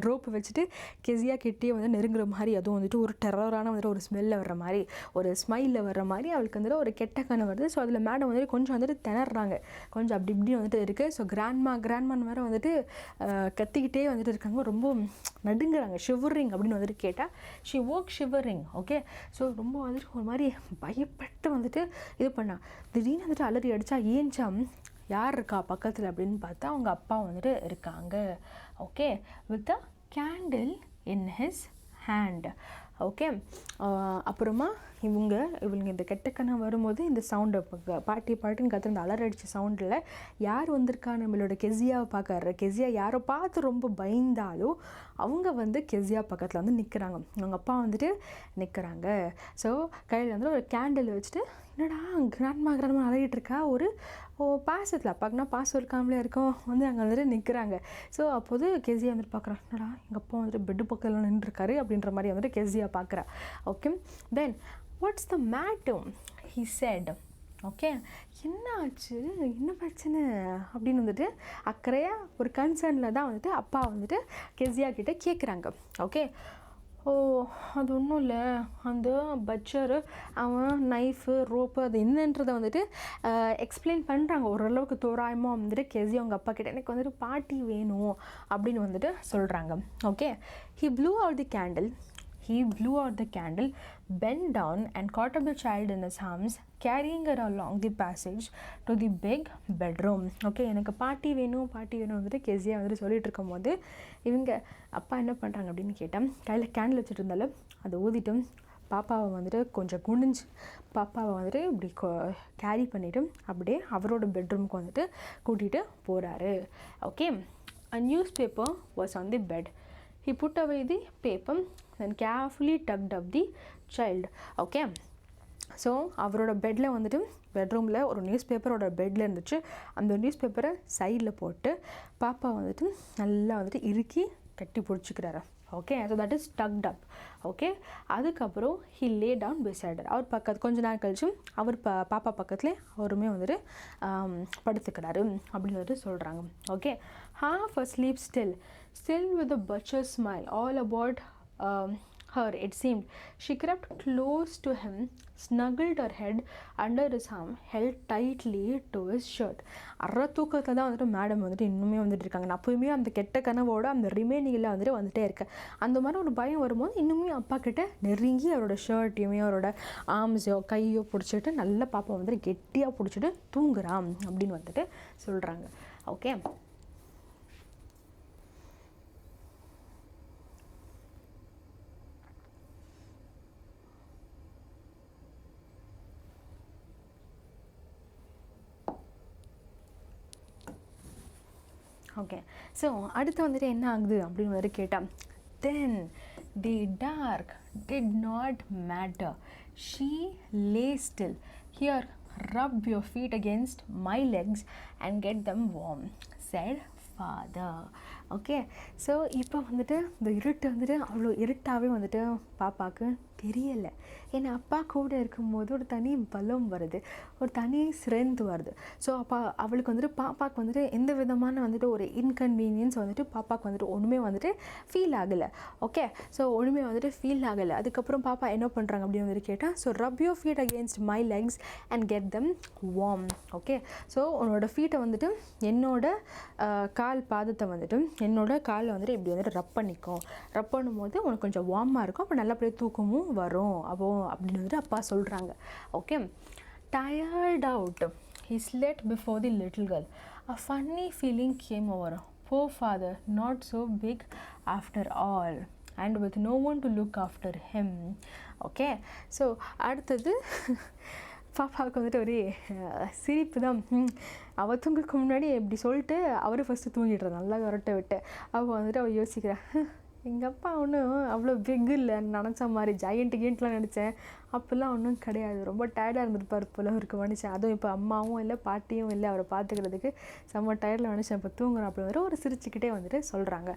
ரோப்பு வச்சுட்டு கெஸியா கிட்டே வந்து நெருங்குற மாதிரி, அதுவும் வந்துட்டு ஒரு டெரரான வந்துட்டு ஒரு ஸ்மெல்லில் வர்ற மாதிரி, ஒரு ஸ்மைலில் வர்ற மாதிரி அவளுக்கு வந்துட்டு ஒரு கெட்ட கனவு வருது. ஸோ அதில் மேடம் வந்துட்டு கொஞ்சம் வந்துட்டு திணறாங்க, கொஞ்சம் அப்படி இப்படி வந்துட்டு இருக்குது. ஸோ கிராண்ட்மான் வேறு வந்துட்டு கத்திக்கிட்டே வந்துட்டு இருக்காங்க, ரொம்ப நடுங்குறாங்க, ஷிவரிங் அப்படின்னு வந்துட்டு கேட்டால், she woke shivering. Okay, so ரொம்ப வந்துட்டு ஒரு மாதிரி பயப்பட்டு வந்துட்டு இது பண்ணா, திடீர்னு வந்துட்டு அலறி அடித்தா, ஏன்ச்சா யார் இருக்கா பக்கத்தில் அப்படின்னு பார்த்தா அவங்க அப்பா வந்துட்டு இருக்காங்க. Okay, with a candle in his hand. Okay, அப்புறமா இவங்க இந்த கெட்ட கனவு வரும்போது இந்த சவுண்டை பாட்டின்னு கற்று இந்த அலறடிச்ச சவுண்டில் யார் வந்திருக்கா நம்மளோட கெஸியாவை பார்க்கற, கெஸியா யாரை பார்த்து ரொம்ப பயந்தாலும் அவங்க வந்து கெஸியா பக்கத்தில் வந்து நிற்கிறாங்க, அவங்க அப்பா வந்துட்டு நிற்கிறாங்க. ஸோ கையில் வந்து ஒரு கேண்டில் வச்சுட்டு, என்னடா கிராண்ட்மா அழகிட்டு இருக்கா, ஒரு பாசத்தில் அப்பாக்குனா பாசம் இருக்காமலே இருக்கும், வந்து அங்கே வந்துட்டு நிற்கிறாங்க. ஸோ அப்போது கெஸியா வந்துட்டு பார்க்குறான், என்னடா எங்கள் அப்பா வந்துட்டு பெட்டு பக்கத்தில் நின்றுருக்காரு அப்படின்ற மாதிரி வந்துட்டு கெஸியா பார்க்குறா. Okay, then what's the matter, he said. Okay, என்ன ஆச்சு, என்ன பிரச்சனை அப்படின்னு வந்துட்டு அக்கறையாக ஒரு கன்சர்னில் தான் வந்துட்டு அப்பா வந்துட்டு கெஸியா கிட்டே கேட்குறாங்க. ஓகே, ஓ அது ஒன்றும் இல்லை, அந்த பட்சரு அவன் நைஃபு ரோப்பு அது என்னன்றதை வந்துட்டு எக்ஸ்பிளைன் பண்ணுறாங்க ஓரளவுக்கு தோராயமாக வந்துட்டு கெஸியா அவங்க அப்பா கிட்ட எனக்கு வந்துட்டு பாட்டி வேணும் அப்படின்னு வந்துட்டு சொல்கிறாங்க. Okay, he blew out the candle, bent down and caught up the child in his arms, carrying her along the passage to the big bedroom. Okay, எனக்கு பாட்டி வேணும் வந்துட்டு கெஸியா வந்துட்டு சொல்லிட்டு இருக்கும் போது இவங்க அப்பா என்ன பண்ணுறாங்க அப்படின்னு கேட்டால் கையில் கேண்டில் வச்சுட்டு இருந்தாலும் அதை ஊதிட்டு பாப்பாவை வந்துட்டு கொஞ்சம் குனிஞ்சு பாப்பாவை வந்துட்டு இப்படி கேரி பண்ணிவிட்டு அப்படியே அவரோட பெட்ரூமுக்கு வந்துட்டு கூட்டிகிட்டு போகிறாரு. Okay, a newspaper was on the bed. He put away the paper and carefully tucked up the child. Okay, so அவரோட பெட்டில் வந்துட்டு பெட்ரூமில் ஒரு நியூஸ் பேப்பரோட பெட்டில் இருந்துச்சு. அந்த நியூஸ் பேப்பரை சைடில் போட்டு பாப்பா வந்துட்டு நல்லா வந்துட்டு இறுக்கி கட்டி பிடிச்சிக்கிறாரு. Okay, so that is tucked up. Okay, அதுக்கப்புறம் he lay down beside her. அவர் பக்கத்து கொஞ்ச நேரம் கழிச்சு அவர் பாப்பா பக்கத்துலேயே அவருமே வந்துட்டு படுத்துக்கிறாரு அப்படின்னு வந்துட்டு சொல்கிறாங்க. Okay, half asleep still with a butcher's smile all about her it seemed. She crept close to him, snuggled her head under his arm, held tightly to his shirt. தூக்கத்தில் தான் வந்துட்டு மேடம் வந்துட்டு இன்னுமே வந்துட்டு இருக்காங்க. நான் அப்போயுமே அந்த கெட்ட கனவோட அந்த ரிமைனிங்கில் வந்துட்டே இருக்கேன். அந்த மாதிரி ஒரு பயம் வரும்போது இன்னுமே அப்பா கிட்ட நெருங்கி அவரோட ஷர்ட்டையுமே அவரோட ஆர்ம்ஸையோ கையோ பிடிச்சிட்டு நல்லா பாப்பா வந்துட்டு கெட்டியாக பிடிச்சிட்டு தூங்குறான் அப்படின்னு வந்துட்டு சொல்கிறாங்க. ஓகே, ஓகே, ஸோ அடுத்து வந்துட்டு என்ன ஆகுது அப்படின்னு வந்துட்டு கேட்டால் then the dark did not matter. She lay still. Here rub your feet against my legs and get them warm said father. Okay, so இப்போ வந்துட்டு இந்த இருட்டு வந்துட்டு அவ்வளோ இருட்டாகவே வந்துட்டு பாப்பாவுக்கு தெரியலை. ஏன்னா அப்பா கூட இருக்கும்போது ஒரு தனி பலம் வருது, ஒரு தனி ஸ்ட்ரென்த் வருது. ஸோ அப்போ அவளுக்கு வந்துட்டு பாப்பாவுக்கு வந்துட்டு எந்த விதமான வந்துட்டு ஒரு இன்கன்வீனியன்ஸ் வந்துட்டு பாப்பாவுக்கு வந்துட்டு ஒன்றுமே வந்துட்டு ஃபீல் ஆகலை. ஓகே, ஸோ ஒன்றுமே வந்துட்டு ஃபீல் ஆகலை. அதுக்கப்புறம் பாப்பா என்ன பண்ணுறாங்க அப்படின்னு வந்துட்டு கேட்டால் so rub your feet against my legs and get them warm. Okay, so உன்னோட ஃபீட்டை வந்துட்டு என்னோட கால் பாதத்தை வந்துட்டு என்னோட காலை வந்துட்டு இப்படி வந்துட்டு ரப் பண்ணிக்கும். ரப் பண்ணும்போது உனக்கு கொஞ்சம் வார்மாக இருக்கும், அப்போ நல்லபடியாக தூக்கமும் வரும் அப்படின்னு வந்துட்டு அப்பா சொல்கிறாங்க. Okay, tired out he slept before the little girl. A funny feeling came over. Poor father, not so big after all, and with no one to look after him. Okay, so அடுத்தது பாப்பாவுக்கு வந்துட்டு ஒரு சிரிப்பு தான். அவள் தூங்குறதுக்கு முன்னாடி இப்படி சொல்லிட்டு அவர் ஃபஸ்ட்டு தூங்கிடுறான் நல்லா விரட்ட விட்டு. அவள் வந்துட்டு அவள் யோசிக்கிறா, எங்கள் அப்பா ஒன்றும் அவ்வளோ பிக் இல்லை நினச்ச மாதிரி, ஜெயண்ட்லாம் நினச்சேன், அப்போல்லாம் ஒன்றும் கிடையாது, ரொம்ப டயர்டாக இருந்திருப்பார் போல அவருக்கு மனுஷன். அதுவும் இப்போ அம்மாவும் இல்லை பாட்டியும் இல்லை அவரை பார்த்துக்கிறதுக்கு, செம்ம டயர்டில் மனுஷன் இப்போ தூங்குறோம் அப்படின்னு ஒரு சிரிச்சுக்கிட்டே வந்துட்டு சொல்கிறாங்க.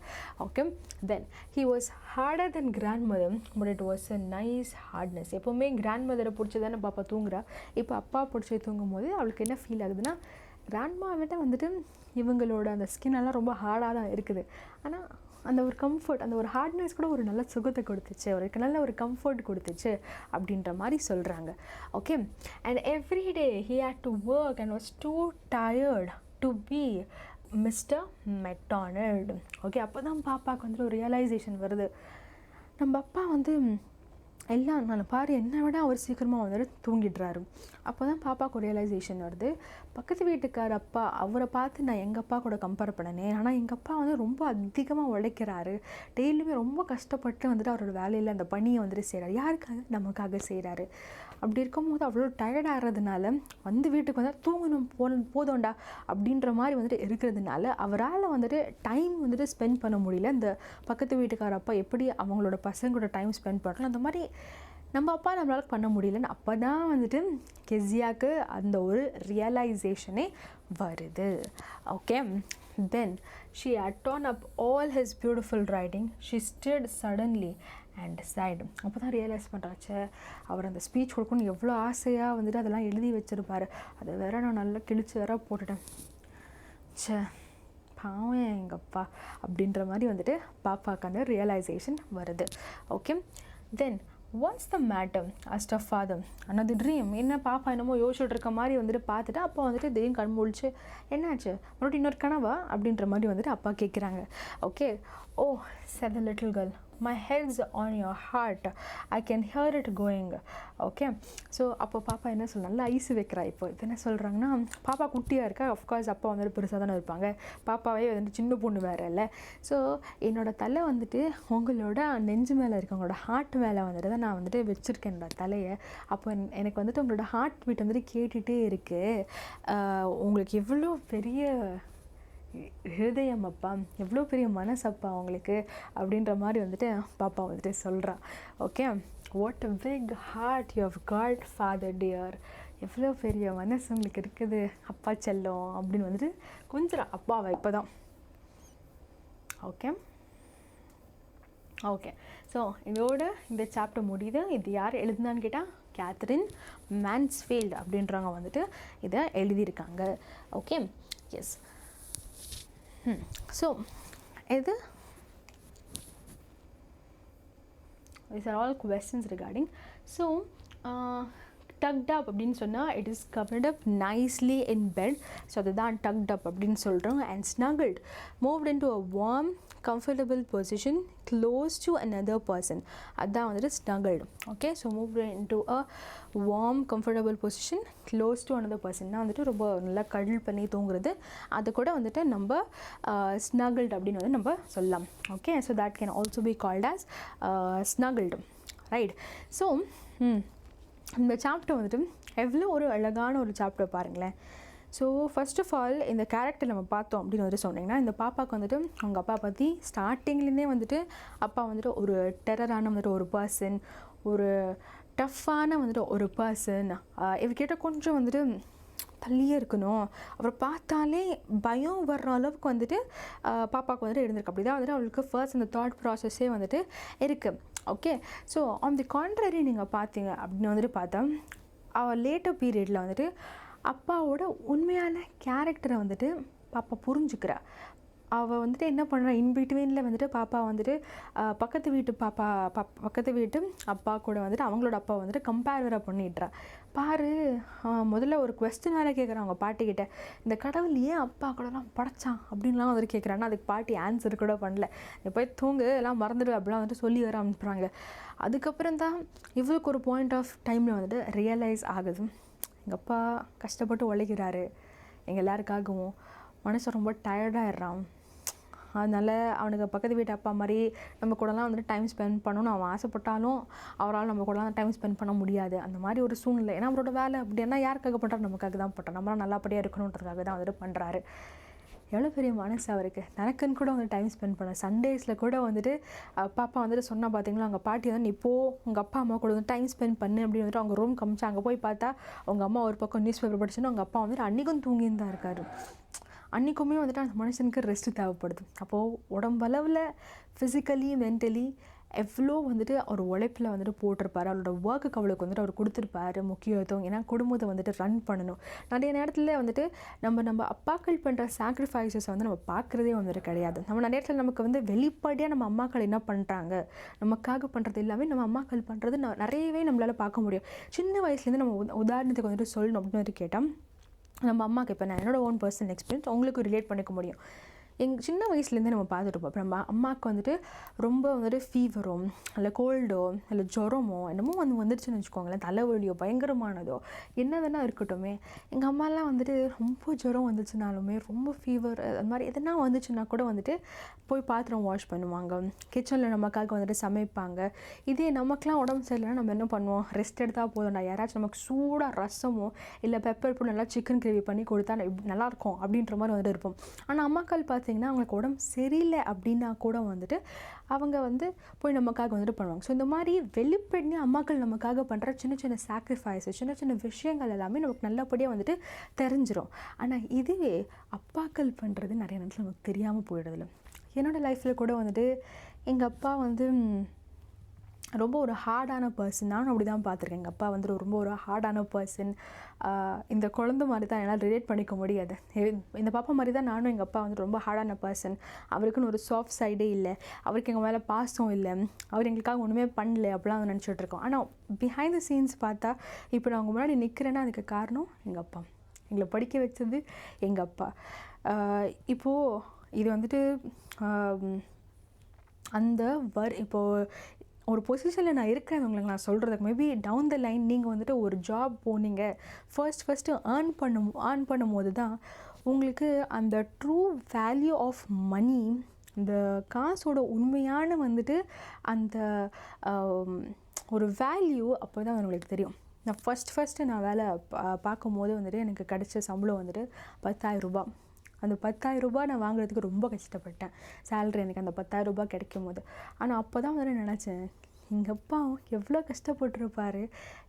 Okay, then he was harder than grandmother but it was a nice hardness. எப்போவுமே கிராண்ட் மதரை பிடிச்சி தானே பாப்பா தூங்குறா, இப்போ அப்பா பிடிச்சி தூங்கும் போது அவளுக்கு என்ன ஃபீல் ஆகுதுன்னா கிராண்ட்மா விட்ட வந்துட்டு இவங்களோட அந்த ஸ்கின்னெல்லாம் ரொம்ப ஹார்டாக தான் இருக்குது, ஆனால் அந்த ஒரு கம்ஃபர்ட், அந்த ஒரு ஹார்ட்னஸ் கூட ஒரு நல்ல சுகத்தை கொடுத்துச்சு, அவருக்கு நல்ல ஒரு கம்ஃபர்ட் கொடுத்துச்சு அப்படின்ற மாதிரி சொல்கிறாங்க. Okay, and every day he had to work and was too tired to be mister McDonald. Okay, அப்போ தான் பாப்பாவுக்கு வந்துட்டு ஒரு ரியலைசேஷன் வருது, நம்ம அப்பா வந்து எல்லாம் நான் பாரு என்னை விட அவர் சீக்கிரமாக வந்துட்டு தூங்கிடுறாரு. அப்போ தான் பாப்பாவுக்கு ஒரு ரியலைசேஷன் வருது, பக்கத்து வீட்டுக்கார் அப்பா அவரை பார்த்து நான் எங்கள் அப்பா கூட கம்பேர் பண்ணினேன், ஆனால் எங்கள் அப்பா வந்து ரொம்ப அதிகமாக உழைக்கிறாரு, டெய்லியுமே ரொம்ப கஷ்டப்பட்டு வந்துட்டு அவரோட வேலையில் அந்த பணியை வந்துட்டு செய்கிறாரு, யாருக்காக நமக்காக செய்கிறாரு. அப்படி இருக்கும்போது அவ்வளோ டயர்ட் ஆகிறதுனால வந்து வீட்டுக்கு வந்து தூங்கணும் போதோண்டா அப்படின்ற மாதிரி வந்துட்டு இருக்கிறதுனால அவரால் வந்துட்டு டைம் வந்துட்டு ஸ்பெண்ட் பண்ண முடியல. இந்த பக்கத்து வீட்டுக்கார அப்பா எப்படி அவங்களோட பசங்களோட டைம் ஸ்பெண்ட் பண்ணலாம் அந்த மாதிரி நம்ம அப்பா நம்மளால் பண்ண முடியலன்னு அப்போ தான் வந்துட்டு கெஸியாவுக்கு அந்த ஒரு ரியலைசேஷனே வருது. Okay, then she had torn up all his beautiful writing. She stirred suddenly and decide. அப்போ தான் ரியலைஸ் பண்ணுறாச்சு அவர் அந்த ஸ்பீச் கொடுக்கணும்னு எவ்வளோ ஆசையாக வந்துட்டு அதெல்லாம் எழுதி வச்சுருப்பார். அதை வேற நான் நல்லா கிழிச்சு வேற போட்டுட்டேன். பாவம் எங்கள் அப்பா அப்படின்ற மாதிரி வந்துட்டு பாப்பாவுக்கு அந்த ரியலைசேஷன் வருது. Okay, then what's the matter asked a father another dream. என்ன பாப்பா என்னமோ யோசிச்சுட்டு இருக்க மாதிரி வந்துட்டு பார்த்துட்டு அப்பா வந்துட்டு திடீர்னு கண் முழிச்சு என்னாச்சு மறுபடியும் இன்னொரு கனவா அப்படின்ற மாதிரி வந்துட்டு அப்பா கேட்குறாங்க. Okay, oh said the little girl, my head's on your heart, I can hear it going. Okay, so அப்போ பாப்பா என்ன சொல்ல நல்லா ஐஸ் வைக்கிறா. இப்போ இது என்ன சொல்கிறாங்கன்னா, பாப்பா குட்டியாக இருக்கா, அஃப்கோர்ஸ் அப்பா வந்துட்டு பெருசாக தானே இருப்பாங்க, பாப்பாவே வந்துட்டு சின்ன பொண்ணு வேறு இல்லை. ஸோ என்னோடய தலை வந்துட்டு உங்களோட நெஞ்சு மேலே இருக்க உங்களோட ஹார்ட் மேலே வந்துட்டு தான் நான் வந்துட்டு வச்சுருக்கேன் என்னோட தலையை. அப்போ எனக்கு வந்துட்டு உங்களோட ஹார்ட் பீட் வந்துட்டு கேட்டுகிட்டே இருக்குது. உங்களுக்கு எவ்வளோ பெரிய ஹிருதயம் அப்பா, எவ்வளோ பெரிய மனசப்பா அவங்களுக்கு அப்படின்ற மாதிரி வந்துட்டு பாப்பா வந்துட்டு சொல்கிறா. Okay, what a big heart you have got father dear. எவ்வளோ பெரிய மனசு உங்களுக்கு இருக்குது அப்பா செல்லம் அப்படின்னு வந்துட்டு கொஞ்சம் அப்பாவை இப்போ தான். ஓகே ஓகே, ஸோ இதோட இந்த சாப்டர் முடியுது. இது யார் எழுதுனான்னு கேட்டால் கேத்ரின் மேன்ஸ்ஃபீல்ட் அப்படின்றவங்க வந்துட்டு இதை எழுதியிருக்காங்க. Okay, yes. ஸோ இது these are all questions regarding. So tucked up அப்படின்னு சொன்னால் it is covered up nicely in bed. So அதுதான் tucked up அப்படின்னு சொல்கிறோம். And snuggled, moved into a warm comfortable position close to another person. அதான் வந்துட்டு snuggled. Okay, so moved into a warm comfortable position close to another person வந்துட்டு ரொம்ப நல்லா கடல் பண்ணி தூங்குறது. அது கூட வந்துட்டு நம்ம snuggled அப்படின்னு வந்து நம்ம சொல்லலாம். Okay, so that can also be called as snuggled, right? So இந்த சாப்டர் வந்துட்டு எவ்வளோ ஒரு அழகான ஒரு சாப்டர் பாருங்களேன். ஸோ ஃபர்ஸ்ட் ஆஃப் ஆல் இந்த கேரக்டர் நம்ம பார்த்தோம் அப்படின்னு வந்துட்டு சொன்னிங்கன்னா, இந்த பாப்பாவுக்கு வந்துட்டு அவங்க அப்பா பற்றி ஸ்டார்டிங்லேருந்தே வந்துட்டு அப்பா வந்துட்டு ஒரு டெரரான வந்துட்டு ஒரு பர்சன், ஒரு டஃப்பான வந்துட்டு ஒரு பர்சன், இவர்கிட்ட கொஞ்சம் வந்துட்டு தள்ளியே இருக்கணும், அவரை பார்த்தாலே பயம் வர்ற அளவுக்கு வந்துட்டு பாப்பாவுக்கு வந்துட்டு இருந்திருக்கு. அப்படி தான் வந்துட்டு அவளுக்கு ஃபர்ஸ்ட் அந்த தாட் ப்ராசஸ்ஸே வந்துட்டு இருக்குது. Okay, so on the contrary நீங்கள் பார்த்தீங்க அப்படின்னு வந்துட்டு பார்த்தா அவள் லேட்டர் பீரியடில் வந்துட்டு அப்பாவோட உண்மையான கேரக்டரை வந்துட்டு பாப்பா புரிஞ்சுக்கிறா. அவள் வந்துட்டு என்ன பண்ணுறா, இன்பிட்வீனில் வந்துட்டு பாப்பா வந்துட்டு பக்கத்து வீட்டு அப்பா கூட வந்துட்டு அவங்களோட அப்பா வந்துட்டு கம்பேர் வேறு பண்ணிடுறா. பாரு, முதல்ல ஒரு கொஸ்டின் வேறு கேட்குறான் அவங்க பாட்டிக்கிட்ட, இந்த கடவுள் ஏன் அப்பா கூடலாம் படைச்சான் அப்படின்லாம் வந்துட்டு கேட்குறாங்கன்னா அதுக்கு பாட்டி ஆன்சர் கூட பண்ணல. நீ போய் தூங்கு எல்லாம் மறந்துடு அப்படிலாம் வந்துட்டு சொல்லி வர அனுப்புகிறாங்க. அதுக்கப்புறம் தான் இவளுக்கு ஒரு பாயிண்ட் ஆஃப் டைமில் வந்துட்டு ரியலைஸ் ஆகுது, எங்கள் அப்பா கஷ்டப்பட்டு உழைக்கிறாரு எங்கள் எல்லாருக்காகவும், மனசு ரொம்ப டயர்டாகிடுறான், அதனால் அவனுக்கு பக்கத்து வீட்டு அப்பா மாதிரி நம்ம கூடலாம் வந்துட்டு டைம் ஸ்பெண்ட் பண்ணணும்னு அவன் ஆசைப்பட்டாலும் அவரால் நம்ம கூடலாம் டைம் ஸ்பெண்ட் பண்ண முடியாது. அந்த மாதிரி ஒரு சூழ்நிலை. ஏன்னா அவரோட வேலை அப்படின்னா யாருக்காக பண்ணுறாரு, நமக்காக தான் பண்ணுறாரு, நம்மளாம் நல்லபடியாக இருக்கணுன்றதுக்காக தான் வந்துட்டு பண்ணுறாரு. எவ்வளோ பெரிய மனசு அவருக்கு. எனக்குன்னு கூட வந்து டைம் ஸ்பெண்ட் பண்ண சண்டேஸில் கூட வந்துட்டு பாப்பா வந்துட்டு சொன்னால் பார்த்தீங்களா, அவங்க பாட்டி வந்து நீ போ உங்கள் அப்பா அம்மா கூட வந்து டைம் ஸ்பெண்ட் பண்ணு அப்படின்னு வந்துட்டு அவங்க ரூம் காமிச்சு அங்கே போய் பார்த்தா அவங்க அம்மா ஒரு பக்கம் நியூஸ் பேப்பர் படிச்சுன்னு அவங்க அப்பா வந்துட்டு அன்றைக்கும் தூங்கின்னு தான் இருக்காரு. அன்றைக்குமே வந்துட்டு அந்த மனுஷனுக்கு ரெஸ்ட்டு தேவைப்படுது. அப்போது உடம்பளவில் ஃபிசிக்கலி மென்டலி எவ்வளோ வந்துட்டு அவர் உழைப்பில் வந்துட்டு போட்டிருப்பார், அவரோட ஒர்க்குக்கு அவளுக்கு வந்துட்டு அவர் கொடுத்துருப்பாரு முக்கியத்துவம். ஏன்னா குடும்பத்தை வந்துட்டு ரன் பண்ணணும். நிறைய நேரத்தில் வந்துட்டு நம்ம அப்பாக்கள் பண்ணுற சாக்ரிஃபைசஸ் வந்து நம்ம பார்க்குறதே வந்துட்டு கிடையாது. நம்ம நிறைய இடத்துல நமக்கு வந்து வெளிப்படையாக நம்ம அம்மாக்கள் என்ன பண்ணுறாங்க, நமக்காக பண்ணுறது எல்லாமே நம்ம அம்மாக்கள் பண்ணுறது நிறையவே நம்மளால் பார்க்க முடியும். சின்ன வயசுலேருந்து நம்ம உதாரணத்துக்கு வந்துட்டு சொல்லணும் அப்படின்னு வந்து கேட்டால் நம்ம அம்மாவுக்கு இப்போ நான் என்னோடய ஓன் பர்சனல் எக்ஸ்பீரியன்ஸ் உங்களுக்கு ரிலேட் பண்ணிக்க முடியும். சின்ன வயசுலேருந்தே நம்ம பார்த்துட்ருப்போம். இப்போ நம்ம அம்மாவுக்கு வந்துட்டு ரொம்ப வந்துட்டு ஃபீவரோ இல்லை கோல்டோ இல்லை ஜுரமோ என்னமோ வந்துடுச்சுன்னு வச்சுக்கோங்களேன், தலைவலியோ பயங்கரமானதோ என்ன வேணா இருக்கட்டுமே, எங்கள் அம்மாலாம் வந்துட்டு ரொம்ப ஜுரம் வந்துச்சுனாலுமே ரொம்ப ஃபீவர் அது மாதிரி எதனா வந்துச்சுன்னா கூட வந்துட்டு போய் பாத்திரம் வாஷ் பண்ணுவாங்க, கிச்சனில் நமக்காக வந்துட்டு சமைப்பாங்க. இதே நமக்குலாம் உடம்பு சரியில்லைன்னா நம்ம என்ன பண்ணுவோம், ரெஸ்ட் எடுத்தால் போதும்டா, யாராச்சும் நமக்கு சூடாக ரசமோ இல்லை பெப்பர் போட்டு நல்லா சிக்கன் கிரேவி பண்ணி கொடுத்தா நல்லாயிருக்கும் அப்படின்ற மாதிரி வந்துட்டு இருப்போம். ஆனால் அம்மாக்கள் பார்த்திங்கன்னா அவங்களுக்கு உடம்பு சரியில்லை அப்படின்னா கூட வந்துட்டு அவங்க வந்து போய் நமக்காக வந்துட்டு பண்ணுவாங்க. ஸோ இந்த மாதிரி வெளிப்படையாக அம்மாக்கள் நமக்காக பண்ணுற சின்ன சின்ன சாக்ரிஃபைஸஸ், சின்ன சின்ன விஷயங்கள் எல்லாமே நமக்கு நல்லபடியாக வந்துட்டு தெரிஞ்சிடும். ஆனால் இதுவே அப்பாக்கள் பண்ணுறது நிறைய நேரத்தில் நமக்கு தெரியாமல் போயிடுதில்ல. என்னோடய லைஃப்பில் கூட வந்துட்டு எங்கள் அப்பா வந்து ரொம்ப ஒரு ஹார்டான பர்சன். நானும் அப்படி தான் பார்த்துருக்கேன். எங்கள் அப்பா வந்துட்டு ரொம்ப ஒரு ஹார்டான பர்சன். இந்த குழந்தை மாதிரி தான் என்னால் ரிலேட் பண்ணிக்க முடியாது. இந்த பாப்பா மாதிரி தான் நானும். எங்கள் அப்பா வந்துட்டு ரொம்ப ஹார்டான பர்சன். அவருக்குன்னு ஒரு சாஃப்ட் சைடே இல்லை. அவருக்கு எங்கள் மேலே பாசம் இல்லை. அவர் எங்களுக்காக ஒன்றுமே பண்ணல அப்படிலாம் நினச்சிட்டு இருக்கோம். ஆனால் பிஹைண்ட் த சீன்ஸ் பார்த்தா இப்போ நான் அவங்க முன்னாடி நிற்கிறேன்னா அதுக்கு காரணம் எங்கள் அப்பா. எங்களை படிக்க வச்சது எங்கள் அப்பா. இப்போது இது வந்துட்டு அந்த இப்போது ஒரு பொசிஷனில் நான் இருக்கிறேன் உங்களுக்கு நான் சொல்கிறதுக்கு மேபி டவுன் த லைன் நீங்கள் வந்துட்டு ஒரு ஜாப் போனீங்க, ஃபர்ஸ்ட்டு ஏர்ன் பண்ணும்போது தான் உங்களுக்கு அந்த ட்ரூ வேல்யூ ஆஃப் மணி, இந்த காசோட உண்மையான வந்துட்டு அந்த ஒரு வேல்யூ அப்போ தான் உங்களுக்கு தெரியும். நான் ஃபஸ்ட்டு நான் வேலை பார்க்கும்போது வந்துட்டு எனக்கு கிடைச்ச சம்பளம் வந்துட்டு 10,000 ரூபாய். அந்த 10,000 ரூபாய் நான் வாங்குறதுக்கு ரொம்ப கஷ்டப்பட்டேன். சேலரி எனக்கு அந்த 10,000 ரூபாய் கிடைக்கும் போது. ஆனால் அப்போ தான் வந்து நினச்சேன், எங்கள் அப்பா எவ்வளோ கஷ்டப்பட்டுருப்பார்.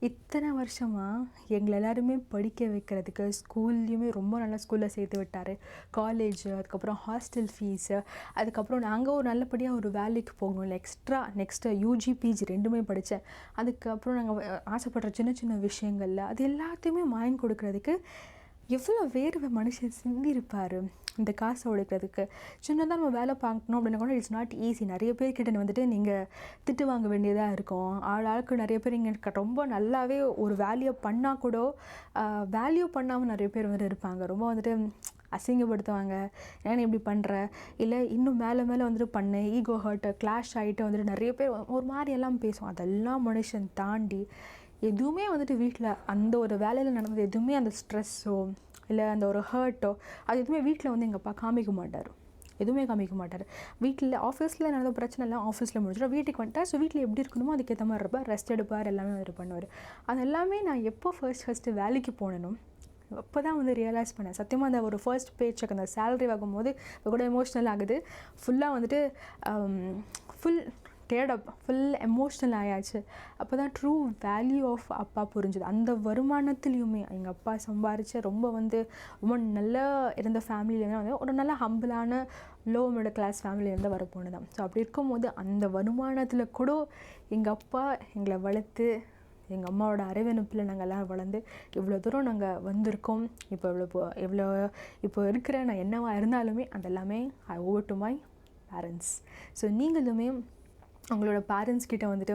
இத்தனை வருஷமாக எங்களை எல்லாருமே படிக்க வைக்கிறதுக்கு ஸ்கூல்லையுமே ரொம்ப நல்ல ஸ்கூலில் சேர்த்து விட்டார். காலேஜ், அதுக்கப்புறம் ஹாஸ்டல் ஃபீஸு, அதுக்கப்புறம் நாங்கள் ஒரு நல்லபடியாக ஒரு வேலைக்கு போகணும் இல்லை, நெக்ஸ்ட்டு யூஜி பிஜி 2மே படித்தேன். அதுக்கப்புறம் நாங்கள் ஆசைப்படுற சின்ன சின்ன விஷயங்களில் அது எல்லாத்தையுமே வாங்கி கொடுக்குறதுக்கு எவ்வளோ வேர்வை மனுஷன் சிந்திருப்பார் இந்த காசை உழைக்கிறதுக்கு. சின்னதாக நம்ம வேலை பார்க்கணும் அப்படின்னா கூட இட்ஸ் நாட் ஈஸி. நிறைய பேர்கிட்ட வந்துட்டு நீங்கள் திட்டு வாங்க வேண்டியதாக இருக்கும். ஆளுக்கு நிறைய பேர் இங்கே ரொம்ப நல்லாவே ஒரு வேல்யூ பண்ணால் கூட வேல்யூ பண்ணாமல் நிறைய பேர் வந்துட்டு இருப்பாங்க. ரொம்ப வந்துட்டு அசிங்கப்படுத்துவாங்க, ஏன்னா இப்படி பண்ணுற, இல்லை இன்னும் மேலே வந்துட்டு பண்ணு, ஈகோ ஹர்ட்டு, கிளாஷ் ஆகிட்டு வந்துட்டு நிறைய பேர் ஒரு மாதிரி எல்லாம் பேசுவோம். அதெல்லாம் மனுஷன் தாண்டி எதுவுமே வந்துட்டு வீட்டில் அந்த ஒரு வேலையில் நடந்தது எதுவுமே அந்த ஸ்ட்ரெஸ்ஸோ இல்லை அந்த ஒரு ஹர்ட்டோ அது எதுவுமே வீட்டில் வந்து எங்கள் அப்பா காமிக்க மாட்டார். வீட்டில் ஆஃபீஸில் நடந்த பிரச்சனை எல்லாம் ஆஃபீஸில் முடிச்சிடும், வீட்டுக்கு வந்துட்டார். ஸோ வீட்டில் எப்படி இருக்கணுமோ அதுக்கேற்ற மாதிரி இருப்பார், ரெஸ்ட் எடுப்பார், எல்லாமே வந்துட்டு பண்ணுவார். அது எல்லாமே நான் எப்போ ஃபர்ஸ்ட்டு வேலைக்கு போனேனோ அப்போ தான் வந்து ரியலைஸ் பண்ணேன். சத்தியமாக அந்த ஒரு ஃபர்ஸ்ட் பே செக், அந்த சேலரி வாங்கும்போது இப்போ கூட எமோஷ்னல் ஆகுது. ஃபுல்லாக வந்துட்டு ஃபுல் எமோஷ்னல் ஆயாச்சு. அப்போ தான் ட்ரூ வேல்யூ ஆஃப் அப்பா புரிஞ்சுது. அந்த வருமானத்துலேயுமே எங்கள் அப்பா சம்பாரித்த ரொம்ப நல்லா இருந்த ஃபேமிலியிலேருந்து வந்து ஒரு நல்ல ஹம்பிளான லோ மிடில் கிளாஸ் ஃபேமிலியிலேருந்து வர போனதான். ஸோ அப்படி இருக்கும்போது அந்த வருமானத்தில் கூட எங்கள் அப்பா எங்களை வளர்த்து, எங்கள் அம்மாவோட அரவணைப்பில் நாங்கள் எல்லாம் வளர்ந்து இவ்வளோ தூரம் நாங்கள் வந்திருக்கோம். இப்போ இருக்கிற நான் என்னவா இருந்தாலுமே அதெல்லாமே ஐ over to my parents. So நீங்களுமே உங்களோட பேரண்ட்ஸ் கிட்ட வந்துட்டு